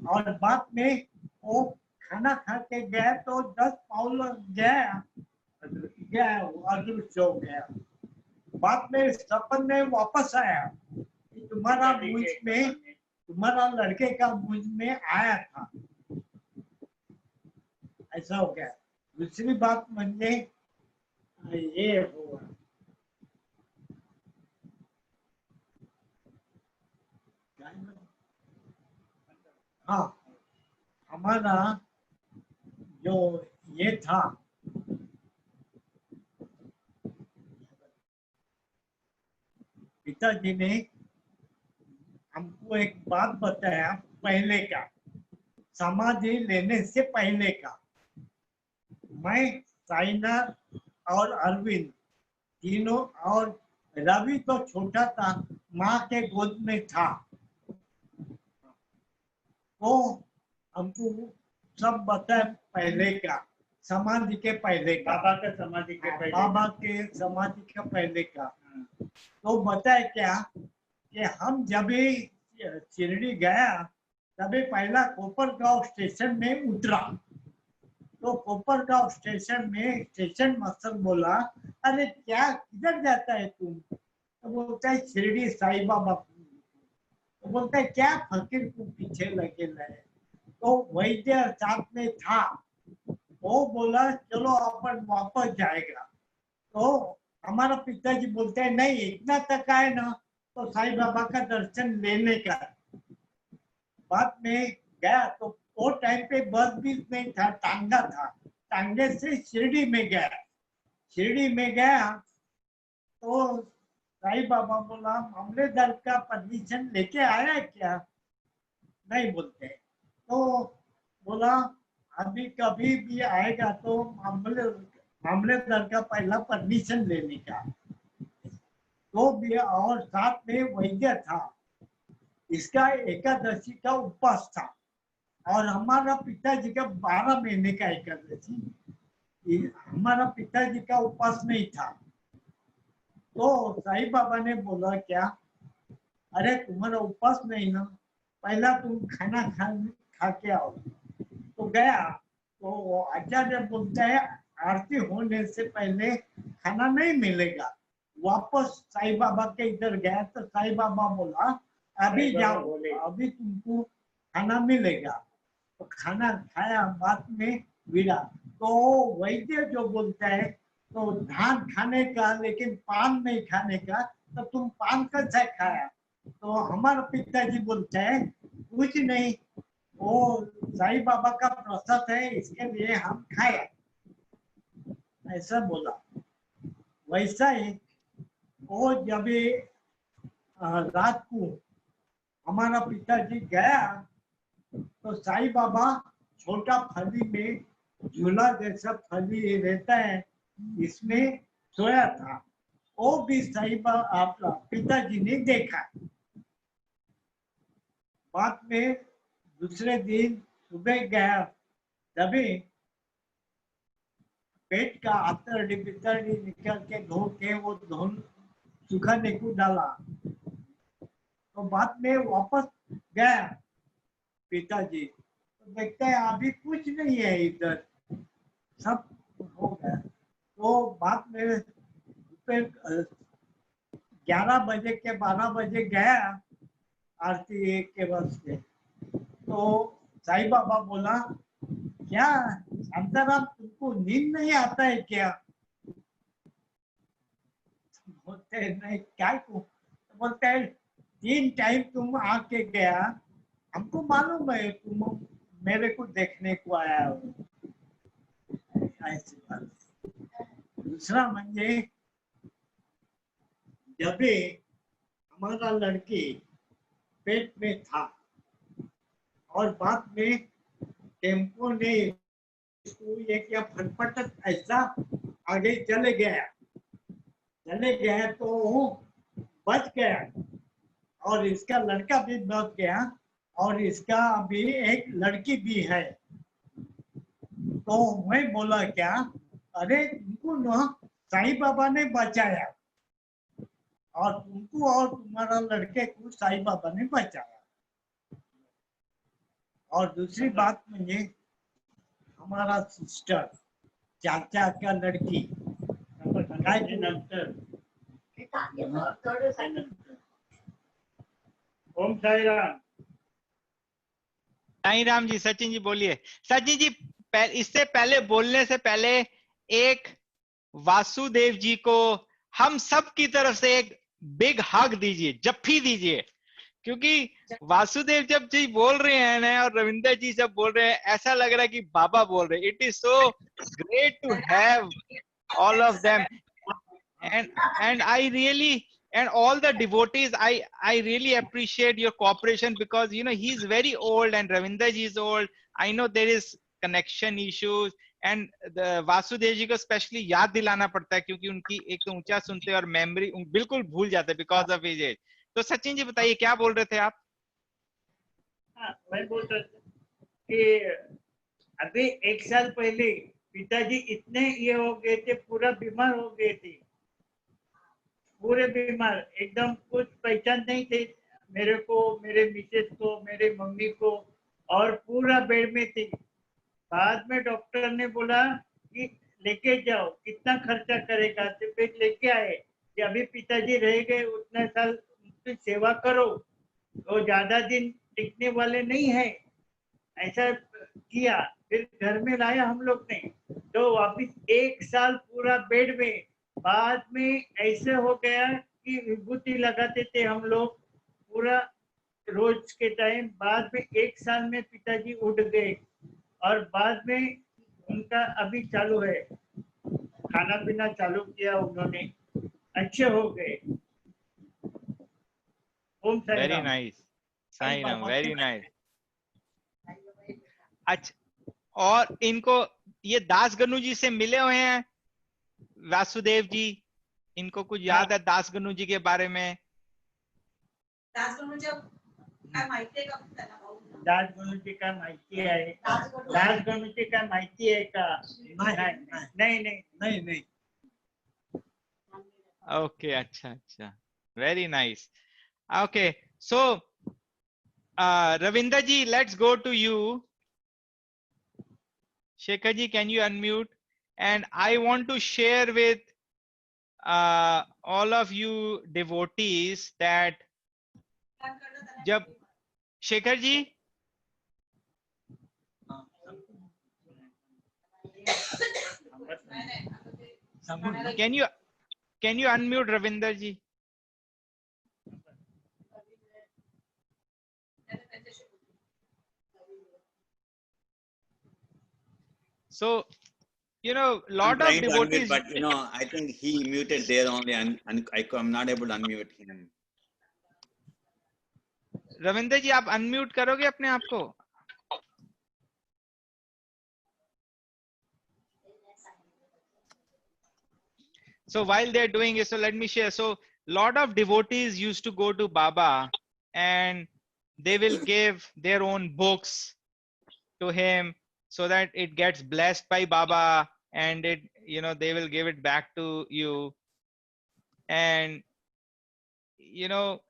[SPEAKER 5] और बाद में वो खाना खा के गया तो 10 पाउल गया, अदृश्य हो गया। बाद में सपन में वापस आया कि तुम्हारा मुझ में, तुम्हारा लड़के का मुझ में आया था, ऐसा हो गया। दूसरी बात म्हणजे ये हुआ, हाँ हमारा जो ये था, पिताजी ने हमको एक बात बताया पहले का, समाधि लेने से पहले का। मैं, साइनाथ और अरविंद तीनों, और रवि तो छोटा था, माँ के गोद में था। तो हमको सब बताया पहले का, समाधि के पहले का,
[SPEAKER 4] बाबा का समाधि के पहले,
[SPEAKER 5] बाबा के समाधि का पहले का। तो बताया क्या कि हम जब भी शिरडी गया तभी पहला कोपरगांव स्टेशन में उतरा। तो कोपरगांव स्टेशन में स्टेशन मास्टर बोला, अरे क्या किधर जाता है तुम? तो बोलता है शिरडी साईं बाबा। तो बोलता है क्या फकीर को पीछे लगे रहे? तो वैद्य साथ में था, वो बोला चलो अपन वापस जाएगा। तो हमारा पिताजी बोलते हैं नहीं, इतना तक आए ना तो साईं बाबा का दर्शन लेने का। बाद में गया तो वो टाइम पे बस भी नहीं था, टांगा था, टांगे से शिरडी में गया। शिरडी में गया तो साईं बाबा बोला मामलेदार का परमिशन लेके आया क्या? नहीं बोलते। तो बोला अभी कभी भी आएगा तो मामलेदार का पहला परमिशन लेने का। तो भी और साथ में वैद्य था, इसका एकादशी का उपवास था, और हमारा पिताजी का 12 महीने का एकादशी, हमारा पिताजी का उपवास नहीं था। तो साईं बाबा ने बोला क्या, अरे तुम्हारा उपवास नहीं ना, पहला तुम खाना खा के आओ। तो गया तो आचार्य बोलता है आरती होने से पहले खाना नहीं मिलेगा। वापस साईं बाबा के इधर गया तो साईं बाबा बोला अभी जाओ, अभी तुमको खाना मिलेगा। तो खाना खाया, बाद में विदा। तो वैद्य जो बोलता है तो धान खाने का लेकिन पान नहीं खाने का, तो तुम पान कैसे खाया? तो हमारा पिताजी बोलते हैं कुछ नहीं, वो साईं बाबा का प्रसाद है इसके लिए हम खाए, ऐसा बोला। वैसा ही वो जब रात को हमारा पिताजी गया तो साईं बाबा छोटा फली में, झूला जैसा फली रहता है, इसमें सोया था। वो भी साईं बाबा पिताजी ने देखा। बाद में दूसरे दिन सुबह गया, तभी पेट का आतरडी पितरडी निकल के धो के वो धुन सुखाने को डाला। तो बाद में वापस गया पिताजी, तो देखते हैं अभी कुछ नहीं है इधर, सब हो गया। तो बाद में फिर 11 बजे के 12 बजे गया आरती के वास्ते, तो साईं बाबा बोला, क्या शांताराम तुमको नींद नहीं आता है क्या? बोलते नहीं, क्या को? तो बोलते हैं 3 टाइम तुम आके गया, हमको मालूम है तुम मेरे को देखने को आया हो। ऐसी बात। दूसरा म्हणजे जब भी हमारा लड़की पेट में था और बाद में टेम्पो ने इसको ये क्या फटफट ऐसा आगे चले गया तो वो बच गया और इसका लड़का भी बच गया और इसका अभी एक लड़की भी है। तो मैं बोला क्या, अरे तुमको ना साईं बाबा ने बचाया और तुमको और तुम्हारा लड़के को साईं बाबा ने बचाया। और दूसरी बात मुझे हमारा सिस्टर चाचा का लड़की काय के नंतर
[SPEAKER 4] ओम साई राम।
[SPEAKER 2] साईं राम जी। सचिन जी बोलिए। सचिन जी इससे पहले बोलने से पहले एक वासुदेव जी को हम सब की तरफ से एक बिग हग दीजिए, जप्फी दीजिए, क्योंकि वासुदेव जब जी बोल रहे हैं ना और रविंदर जी जब बोल रहे हैं ऐसा लग रहा है कि बाबा बोल रहे हैं। It is so great to have all of them, and I really, and all the devotees, I really appreciate your cooperation, because you know he's very old and Ravinder ji is old. I know there is connection issues, and the Vasudev ji को specially याद दिलाना पड़ता है क्योंकि उनकी एक तो ऊंचा सुनते हैं और मेमोरी बिल्कुल भूल जाते हैं because of his age. तो सचिन जी बताइए क्या बोल रहे थे आप?
[SPEAKER 4] हाँ, मैं बोल रहा था कि अभी 1 साल पहले पिताजी इतने ये हो गए थे, पूरा बीमार हो गए थे, पूरे बीमार, एकदम कुछ पहचान नहीं थे मेरे को, मेरे मिसेस को, मेरे मम्मी को, और पूरा बेड में थी। बाद में डॉक्टर ने बोला कि लेके जाओ, कितना खर्चा करेगा, तो फिर लेके आए कि अभी पिताजी रह गए, उतना साल उनकी सेवा करो, तो ज्यादा दिन टिकने वाले नहीं है, ऐसा किया। फिर घर में लाया हम लोग ने, तो वापिस 1 साल पूरा बेड में। बाद में ऐसे हो गया कि विभूति लगाते थे हम लोग पूरा रोज के टाइम। बाद में 1 साल में पिताजी उठ गए और बाद में उनका अभी चालू है, खाना पीना चालू किया उन्होंने, अच्छे हो गए। ओम साई
[SPEAKER 2] वेरी
[SPEAKER 4] Ram.
[SPEAKER 2] Nice Sai Ram, very nice. अच्छा, और इनको ये दास गनु जी से मिले हुए हैं वासुदेव जी, इनको कुछ याद है दास गनु जी के बारे में?
[SPEAKER 4] दासगणूची काय माहिती आहे? दासगणूची काय माहिती आहे का? नहीं।
[SPEAKER 2] ओके, अच्छा अच्छा, very nice. Okay, so Ravinder ji, let's go to you. Shekhar ji, can you unmute? And I want to share with all of you devotees that जब Shekhar ji, can you unmute Ravinder ji? So, you know, lot of
[SPEAKER 1] I'm trying to unmute,
[SPEAKER 2] devotees.
[SPEAKER 1] but you know, I think he muted there only, and I'm not able to unmute him.
[SPEAKER 2] Ravinder जी, आप unmute करोगे अपने आप को? So while they're doing it, so let me share. So lot of devotees used to go to Baba and they will give their own books to him so that it gets blessed by Baba, and it, you know, they will give it back to you. And you know,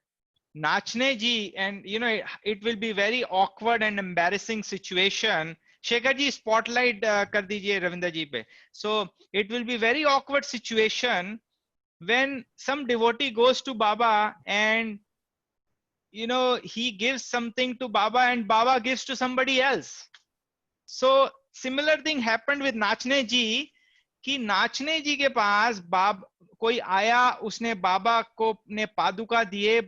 [SPEAKER 2] Nachne ji, and you know, it will be very awkward and embarrassing situation. Shekhar ji, spotlight kar dijiye Ravinder ji pe. So it will be very awkward situation when some devotee goes to Baba and you know he gives something to Baba and Baba gives to somebody else. So similar thing happened with Nachne ji कि नाचने जी के पास कोई आया, उसने बाबा को ने पादुका दिए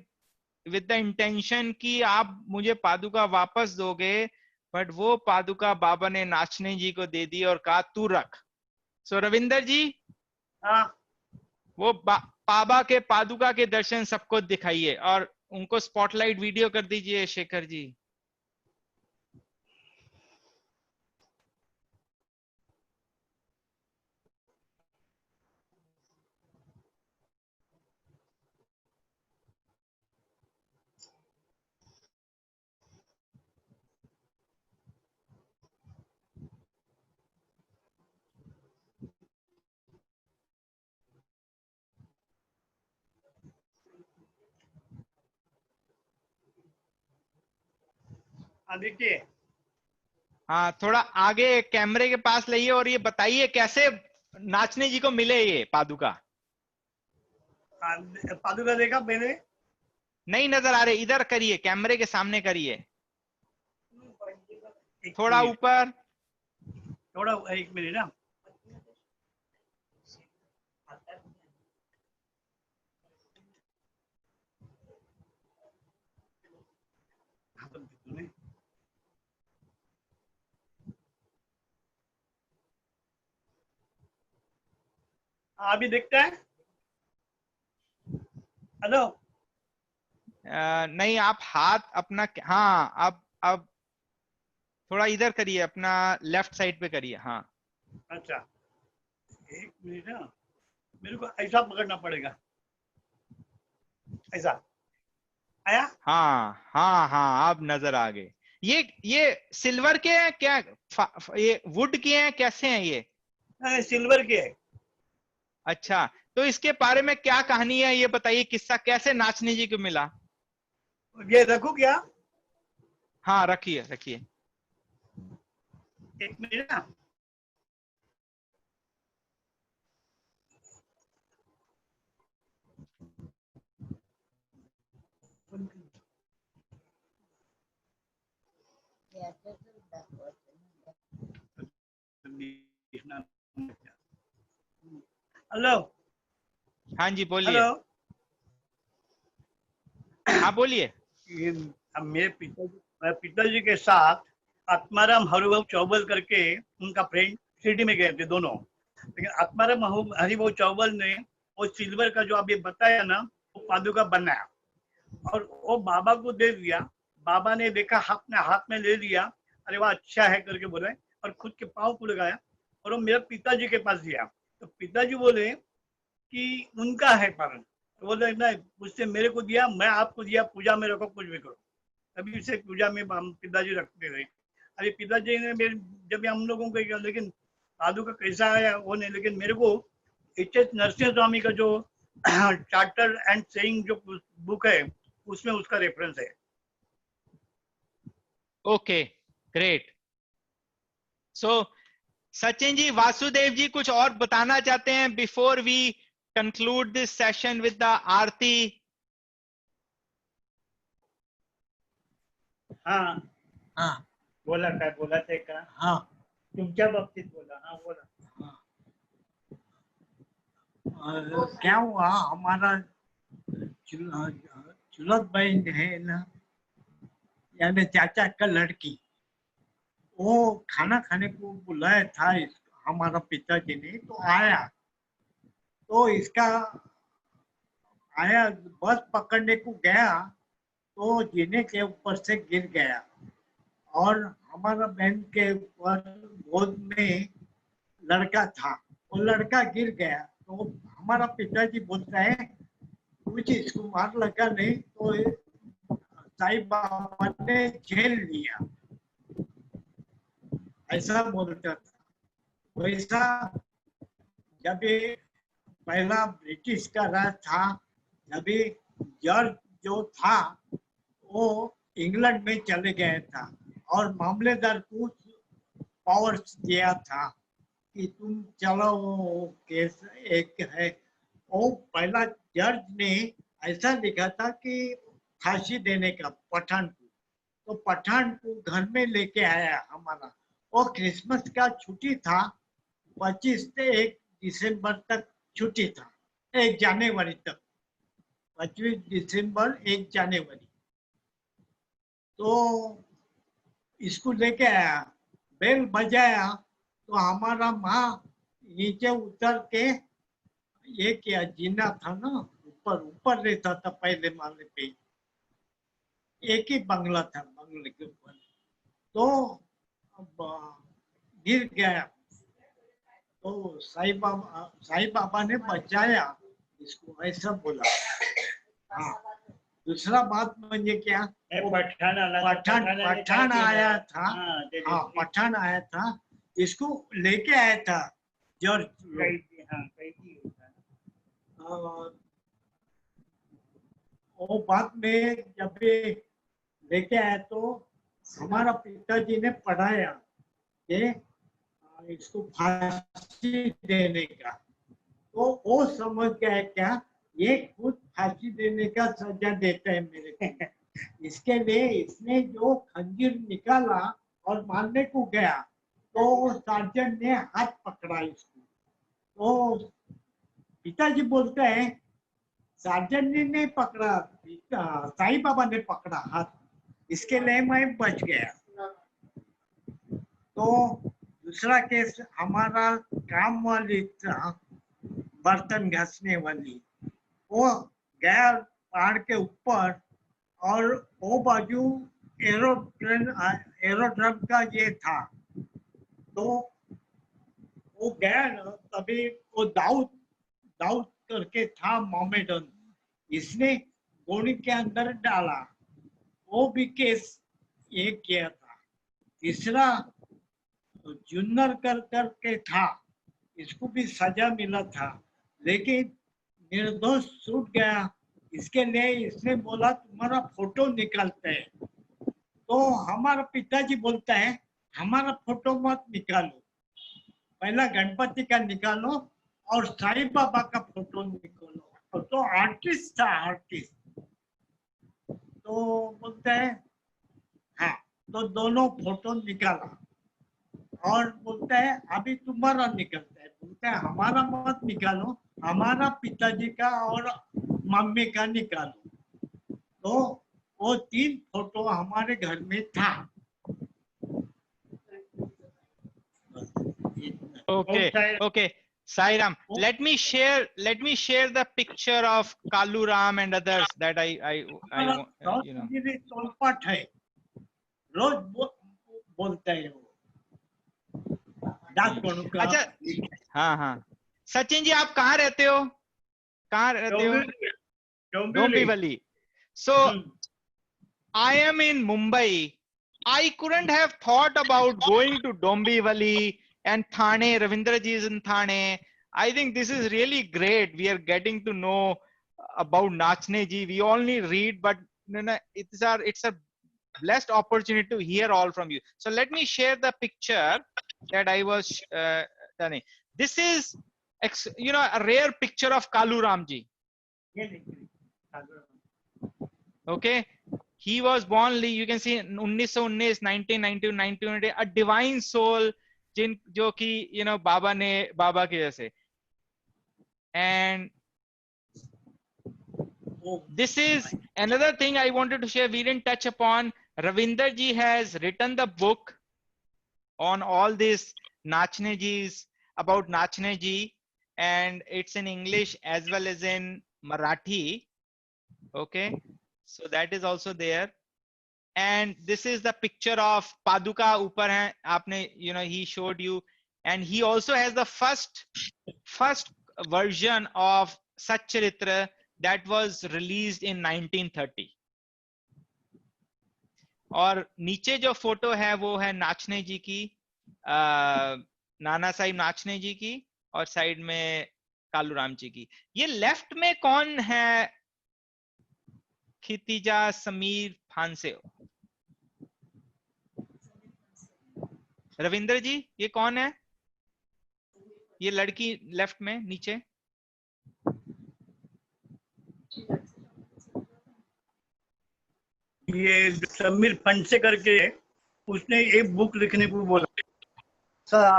[SPEAKER 2] विद द इंटेंशन कि आप मुझे पादुका वापस दोगे, बट वो पादुका बाबा ने नाचने जी को दे दी और कहा तू रख. सो रविंदर जी, वो बाबा के पादुका के दर्शन सबको दिखाइए और उनको स्पॉटलाइट वीडियो कर दीजिए शेखर जी.
[SPEAKER 3] देखिए,
[SPEAKER 2] हाँ, थोड़ा आगे कैमरे के पास लाइए और ये बताइए कैसे नाचने जी को मिले ये पादुका.
[SPEAKER 3] पादुका देखा मैंने,
[SPEAKER 2] नहीं नजर आ रहे, इधर करिए, कैमरे के सामने करिए, थोड़ा ऊपर.
[SPEAKER 3] थोड़ा एक मिनट ना. अभी दिखता है? हेलो?
[SPEAKER 2] नहीं, आप हाथ अपना, हाँ अब थोड़ा इधर करिए, अपना लेफ्ट साइड पे करिए. हाँ,
[SPEAKER 3] अच्छा, एक मिनट ना, मेरे को ऐसा पकड़ना पड़ेगा, ऐसा आया?
[SPEAKER 2] हाँ हाँ हाँ, अब नजर आ गए. ये सिल्वर के हैं क्या, ये वुड के हैं, कैसे हैं ये?
[SPEAKER 3] सिल्वर के है.
[SPEAKER 2] अच्छा, तो इसके बारे में क्या कहानी है ये बताइए, किस्सा कैसे नाचने जी को मिला?
[SPEAKER 3] ये रखूं क्या?
[SPEAKER 2] हाँ, रखिए रखिए.
[SPEAKER 3] एक मिनट ना. हेलो?
[SPEAKER 2] हाँ जी, बोलिए.
[SPEAKER 3] हेलो?
[SPEAKER 2] हाँ, बोलिए.
[SPEAKER 3] मेरे पिताजी के साथ आत्माराम हरिभाऊ चौबल करके उनका फ्रेंड सिटी में गए थे दोनों. लेकिन आत्माराम हरिभाऊ चौबल ने वो सिल्वर का जो अभी बताया ना, वो पादुका बनाया और वो बाबा को दे दिया. बाबा ने देखा, हाथ में ले लिया, अरे वाह अच्छा है करके बोले और खुद के पाँव को लगाया और वो मेरे पिताजी के पास दिया. तो पिताजी बोले कि उनका है पालन. तो बोले नहीं, मुझसे मेरे को दिया, मैं आपको दिया, पूजा में रखो, कुछ भी करो. तभी से पूजा में हम पिताजी रखते थे. अभी पिताजी ने जब हम लोगों को किया, लेकिन पादुका कैसा है वो नहीं, लेकिन मेरे को एच.एस. नरसिंह स्वामी का जो चार्टर एंड सेइंग जो बुक है उसमें उसका रेफरेंस है.
[SPEAKER 2] Okay, great. So Sachin ji, Vasudev ji कुछ और बताना चाहते हैं before we conclude this session with the aarti?
[SPEAKER 4] हाँ
[SPEAKER 5] हाँ
[SPEAKER 4] बोला, काय बोला ते का?
[SPEAKER 5] हाँ
[SPEAKER 4] तुमच्या बाबतीत बोला. हाँ बोला.
[SPEAKER 5] क्या हुआ, हमारा चुलत बहन है ना, यानी चाचा का लड़की, वो खाना खाने को बुलाया था हमारा पिताजी ने. तो आया, तो इसका आया, बस पकड़ने को गया तो जीने के ऊपर से गिर गया और हमारा बहन के ऊपर गोद में लड़का था, वो लड़का गिर गया. तो हमारा पिताजी बोलता है कुछ इसको मार लगा नहीं, तो साईं बाबा ने झेल लिया, ऐसा बोलता था. वैसा जब पहला ब्रिटिश का राज था, जब जॉर्ज जो था वो इंग्लैंड में चले गया था और मामलेदार को पावर्स दिया था कि तुम चलो, वो केस एक है। वो पहला जज ने ऐसा लिखा था कि फांसी देने का पठान को, तो पठान को घर में लेके आया हमारा। वो क्रिसमस का छुट्टी था, 25 से 1 दिसंबर तक छुट्टी था, 1 जनवरी तक, 25 दिसंबर 1 जनवरी। तो इसको लेके आया, बेल बजाया तो हमारा माँ नीचे उतर के, ये क्या जीना था ना, ऊपर ऊपर रहता था पहले माले पे, एक ही बंगला था बंगले के ऊपर। तो अब गिर गया, तो साईं बाबा ने बचाया इसको, ऐसा बोला। हाँ, दूसरा बात म्हणजे क्या, वो
[SPEAKER 4] पठाण आला,
[SPEAKER 5] पठाण आया था।
[SPEAKER 4] हाँ,
[SPEAKER 5] हाँ, पठाण आया था, इसको लेके आया था जॉर्ज लोग।
[SPEAKER 4] कैदी होता।
[SPEAKER 5] वो बात में जब ये लेके आया तो हमारा पिताजी ने पढ़ाया कि इसको फांसी देने का। तो वो समझ गया क्या, ये खुद फांसी देने का सजा देता है मेरे को। इसके लिए इसने जो खंजीर निकाला और मारने को गया, तो सर्जन ने हाथ पकड़ा इसको। तो पिताजी बोलते हैं सर्जन ने नहीं पकड़ा, साईं बाबा ने पकड़ा हाथ, इसके लिए मैं बच गया। तो दूसरा केस हमारा काम वाली था, बर्तन घसने वाली, वो गया पहाड़ के ऊपर और वो बाजू एरोड्रम का ये था। तो वो गया ना, तभी वो दाऊद करके था मोमेडन, इसने गोली के अंदर डाला, वो भी केस ये किया था। तीसरा जुन्नर करके था, इसको भी सजा मिला था, लेकिन निर्दोष छूट गया। इसके लिए इसने बोला तुम्हारा फोटो निकालते हैं। तो हमारा पिताजी बोलता है हमारा फोटो मत निकालो, पहला गणपति का निकालो और साईं बाबा का फोटो निकालो। तो आर्टिस्ट था, आर्टिस्ट। तो बोलते हैं हाँ, तो दोनों फोटो निकाला और बोलते हैं अभी तुम्हारा निकलता है। बोलते हैं हमारा मत निकालो, हमारा पिताजी का और मम्मी का निकालो। तो वो 3 फोटो हमारे घर में था।
[SPEAKER 2] Okay. Sai Ram, let me share the picture of Kalu Ram and others that I you know.
[SPEAKER 5] चौपट है, रोज बोलते हैं वो।
[SPEAKER 2] अच्छा, हाँ, सचिन जी आप कहाँ रहते हो? Dombivli. So I am in Mumbai. I couldn't have thought about going to Dombivli and Thane. Ravindra ji is in Thane. I think this is really great. We are getting to know about Nachne ji. We only read, but it's a blessed opportunity to hear all from you. So let me share the picture that I was done. This is a rare picture of Kalu Ram ji. Okay, he was born, you can see 1919, 1919, a divine soul जो कि बाबा के जैसे. And this is another thing I wanted to share, we didn't touch upon. Ravinder ji has written the book on all this Nachne ji's, about Nachne ji, and it's in English as well as in Marathi. Okay, so that is also there. And this is the picture of Paduka upar hai aapne, he showed you. And he also has the first version of Satcharitra that was released in 1930. और नीचे जो photo है वो है नाचने जी की, नाना साहिब नाचने जी की, और साइड में कालू राम जी की. ये लेफ्ट में कौन है? खितिजा समीर फांसे। रविंद्र जी ये कौन है? ये लड़की लेफ्ट में नीचे।
[SPEAKER 3] ये समीर फंसे करके उसने एक बुक लिखने को बोला,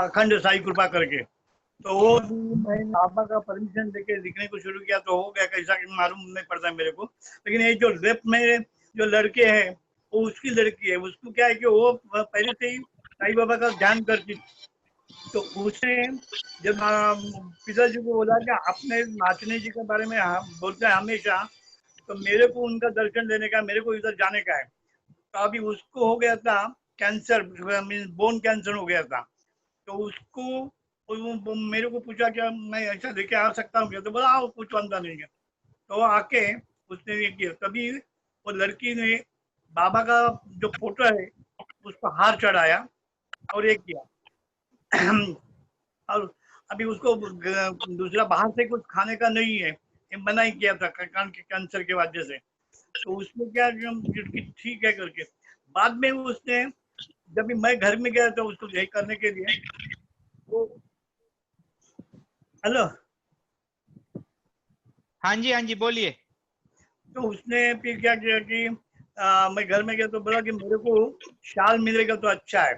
[SPEAKER 3] अखंड साई कृपा करके। तो वो मैंने बाबा का परमिशन लेके लिखने को शुरू किया तो हो गया, कैसा कि मालूम नहीं पड़ता मेरे को। लेकिन ये जो लेफ्ट में जो लड़के हैं वो उसकी लड़की है। उसको क्या है कि वो पहले से ही साईं बाबा का ध्यान करती। तो उसने जब पिताजी को बोला कि आपने नाचने जी के बारे में बोलते हैं हमेशा, तो मेरे को उनका दर्शन लेने का, मेरे को इधर जाने का है। तो अभी उसको हो गया था कैंसर, मीन बोन कैंसर हो गया था। तो उसको वो मेरे को पूछा क्या मैं ऐसा लेके आ सकता हूँ क्या? तो बोला आओ, कुछ वादा नहीं है। तो आके उसने ये किया। तभी वो लड़की ने बाबा का जो फोटो है उसको हार चढ़ाया और ये किया। और अभी उसको दूसरा बाहर से कुछ खाने का नहीं है, ये मना ही किया था कान के कैंसर की वजह से। तो उसमें क्या ठीक है करके बाद में उसने, जब मैं घर में गया था उसको यही करने के लिए, तो हेलो,
[SPEAKER 2] हाँ जी बोलिए।
[SPEAKER 3] तो उसने फिर क्या किया कि मैं घर में गया तो बोला कि मेरे को शाल मिलेगा तो अच्छा है।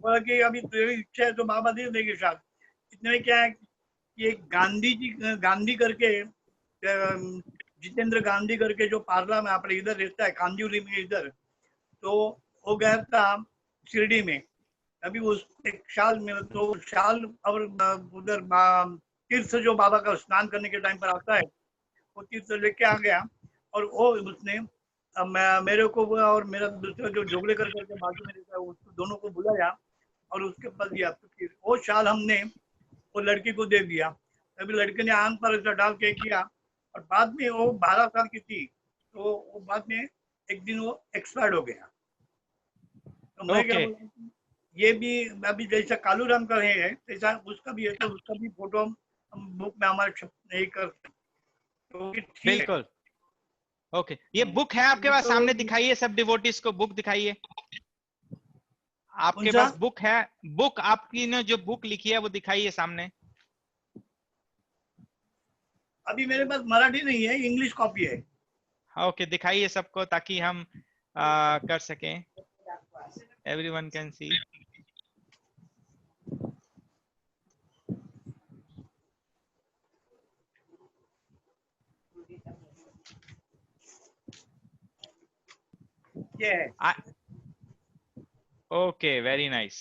[SPEAKER 3] बोला कि अभी तेरी इच्छा है तो बाबा दे देंगे शाल। इतने में क्या है कि एक गांधी करके, जितेंद्र गांधी करके जो पार्ला में अपने इधर रहता है कांदिवली में इधर, तो वो गया था शिरडी में। अभी उस एक शाल में, तो शाल और उधर तीर्थ जो बाबा का स्नान करने के टाइम पर आता है वो तीर्थ लेके आ गया। और वो उसने मेरे को और मेरा दूसरा जो जोगले करके बाजू में रहता है उसको दोनों को बुलाया और उसके पास दिया। तो फिर वो शाल हमने वो लड़की को दे दिया। अभी लड़के ने आंख पर ऐसा डाल के किया और बाद में वो 12 साल की थी, तो वो बाद में एक दिन वो एक्सपायर्ड हो गया। तो मैं क्या
[SPEAKER 2] ओके
[SPEAKER 3] बोलूं, ये भी अभी जैसा कालू राम का है ऐसा उसका भी है, तो उसका भी फोटो हम बुक में हमारे नहीं कर, तो ठीक है।
[SPEAKER 2] बिल्कुल। ओके ये बुक है आपके पास,
[SPEAKER 3] तो
[SPEAKER 2] सामने दिखाइए सब डिवोटीज को, बुक दिखाइए। आपके
[SPEAKER 3] कौन सा?
[SPEAKER 2] पास बुक है? बुक आपकी ने जो बुक लिखी है वो दिखाइए सामने।
[SPEAKER 3] अभी मेरे पास मराठी नहीं है, इंग्लिश कॉपी है।
[SPEAKER 2] ओके दिखाइए सबको ताकि हम कर सकें, एवरीवन कैन सी।
[SPEAKER 3] ये है।
[SPEAKER 2] Okay, very nice.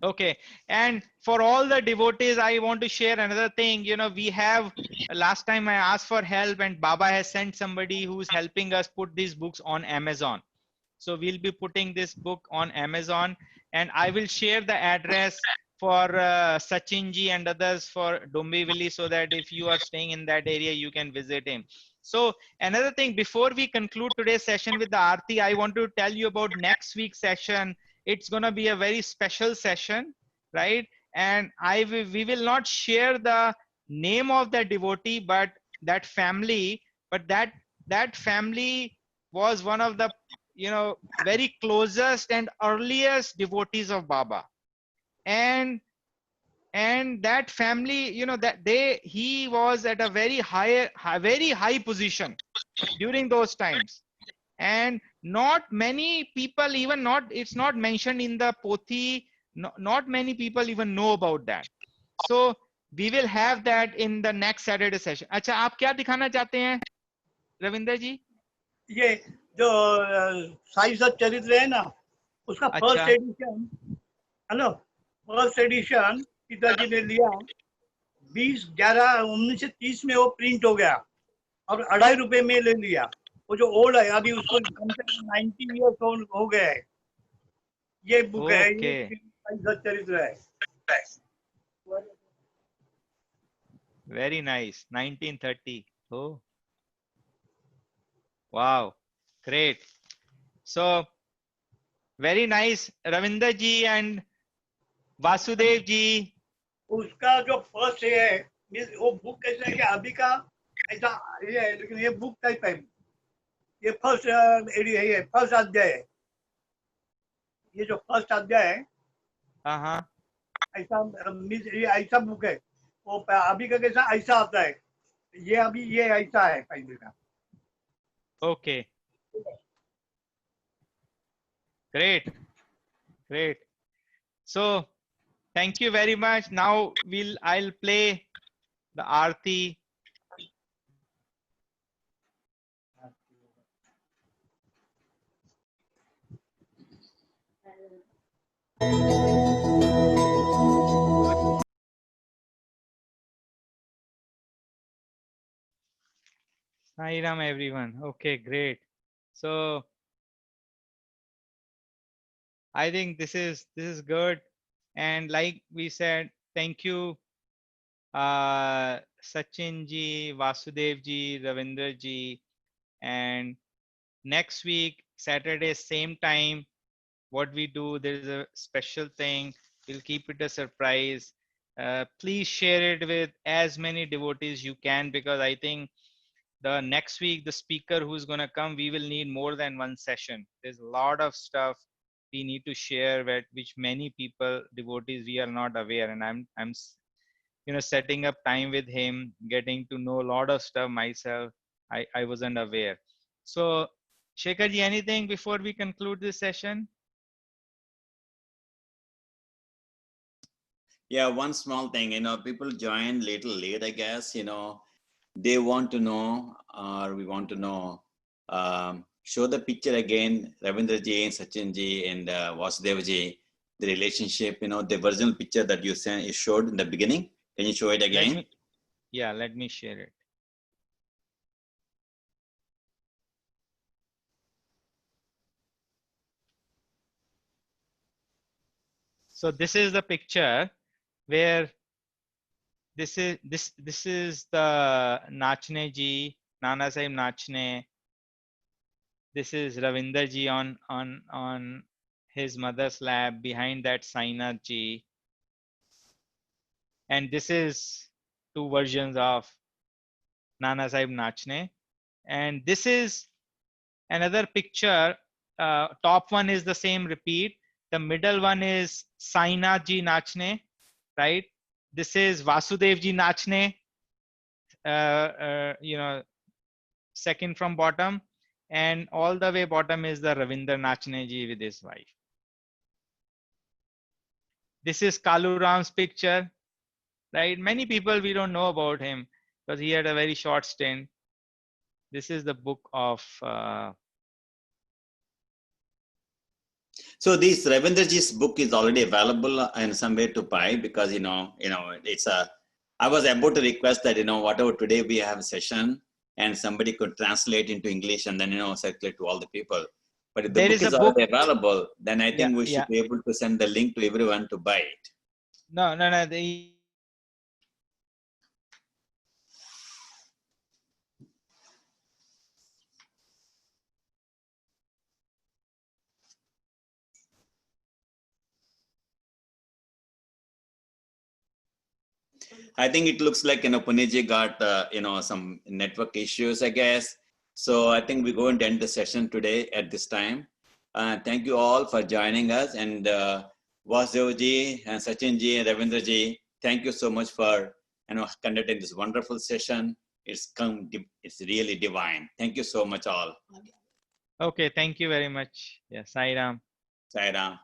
[SPEAKER 2] Okay, and for all the devotees, I want to share another thing. You know, we have, last time I asked for help and Baba has sent somebody who's helping us put these books on Amazon. So we'll be putting this book on Amazon, and I will share the address for Sachin ji and others for Dombivli, so that if you are staying in that area, you can visit him. So another thing, before we conclude today's session with the Aarti, I want to tell you about next week's session. It's going to be a very special session, right? And we will not share the name of the devotee, but that family, that family was one of the, you know, very closest and earliest devotees of Baba. And that family, you know, that he was at a very high position during those times. And not many people, even not, it's not mentioned in the Pothi, not many people even know about that. So we will have that in the next Saturday session. अच्छा, आप क्या दिखाना चाहते हैं रविंद्र जी?
[SPEAKER 3] ये जो साई सत चरित्र है ना, उसका फर्स्ट
[SPEAKER 2] अच्छा।
[SPEAKER 3] एडिशन, हेलो, फर्स्ट एडिशन पिताजी ने लिया 20/11/1930 में, वो प्रिंट हो गया और 2.5 रुपए में ले लिया। वो जो ओल्ड है अभी उसको कम से कम 90 ईयर्स हो गए है। ये बुक है, ये साई सत चरित्र है।
[SPEAKER 2] Very nice. 1930. Oh, wow, great. So very nice, Ravinder ji and Vasudev ji.
[SPEAKER 3] उसका जो फर्स्ट है, वो बुक कैसे है कि अभी का ऐसा ये है, लेकिन ये बुक टाइप है, ये फर्स्ट एरिया है, फर्स्ट अध्याय है। ये जो फर्स्ट अध्याय है
[SPEAKER 2] हाँ
[SPEAKER 3] ऐसा मीन्स ये ऐसा बुक है, वो अभी का कैसा ऐसा आता है, ये अभी ये ऐसा है पहले का।
[SPEAKER 2] okay, great. So thank you very much. Now I'll play the Aarti. Sai Ram everyone. Okay, great. So I think this is good. And like we said, thank you, Sachin ji, Vasudev ji, Ravindra ji. And next week, Saturday, same time, what we do, there is a special thing. We'll keep it a surprise. Please share it with as many devotees you can, because I think the next week, the speaker who's going to come, we will need more than one session. There's a lot of stuff we need to share, which many people, devotees, we are not aware. And I'm setting up time with him, getting to know a lot of stuff myself. I wasn't aware. So Shekhar ji, anything before we conclude this session?
[SPEAKER 1] Yeah, one small thing, people join little late, I guess, they want to know, or we want to know, show the picture again, Ravindra ji and Sachin ji and Vasudev ji, the relationship, the original picture that you showed in the beginning. Can you show it again?
[SPEAKER 2] Let me share it. So this is the picture where this is the Nachne ji, Nana Sahib Nachne. This is Ravinder ji on his mother's lap. Behind that, Sainath ji. And this is two versions of Nana Sahib Nachne. And this is another picture. Top one is the same repeat. The middle one is Sainath ji Nachne, right? This is Vasudev ji Nachne, second from bottom, and all the way bottom is the Ravinder Nachne ji with his wife. This is Kalu Ram's picture, right? Many people, we don't know about him because he had a very short stint. This is the book of
[SPEAKER 1] So this Ravindra ji's book is already available in some way to buy, because it's I was about to request that whatever today we have a session and somebody could translate into English and then circulate to all the people. But if the book is already available, then I think we should be able to send the link to everyone to buy it.
[SPEAKER 2] No.
[SPEAKER 1] I think it looks like Puneji got some network issues, I guess. So I think we're going to end the session today at this time. Thank you all for joining us, and Vasudev ji and Sachin ji and Ravindra ji, thank you so much for conducting this wonderful session. It's really divine. Thank you so much all.
[SPEAKER 2] Okay, thank you very much. Yeah, Sai Ram.
[SPEAKER 1] Sai Ram.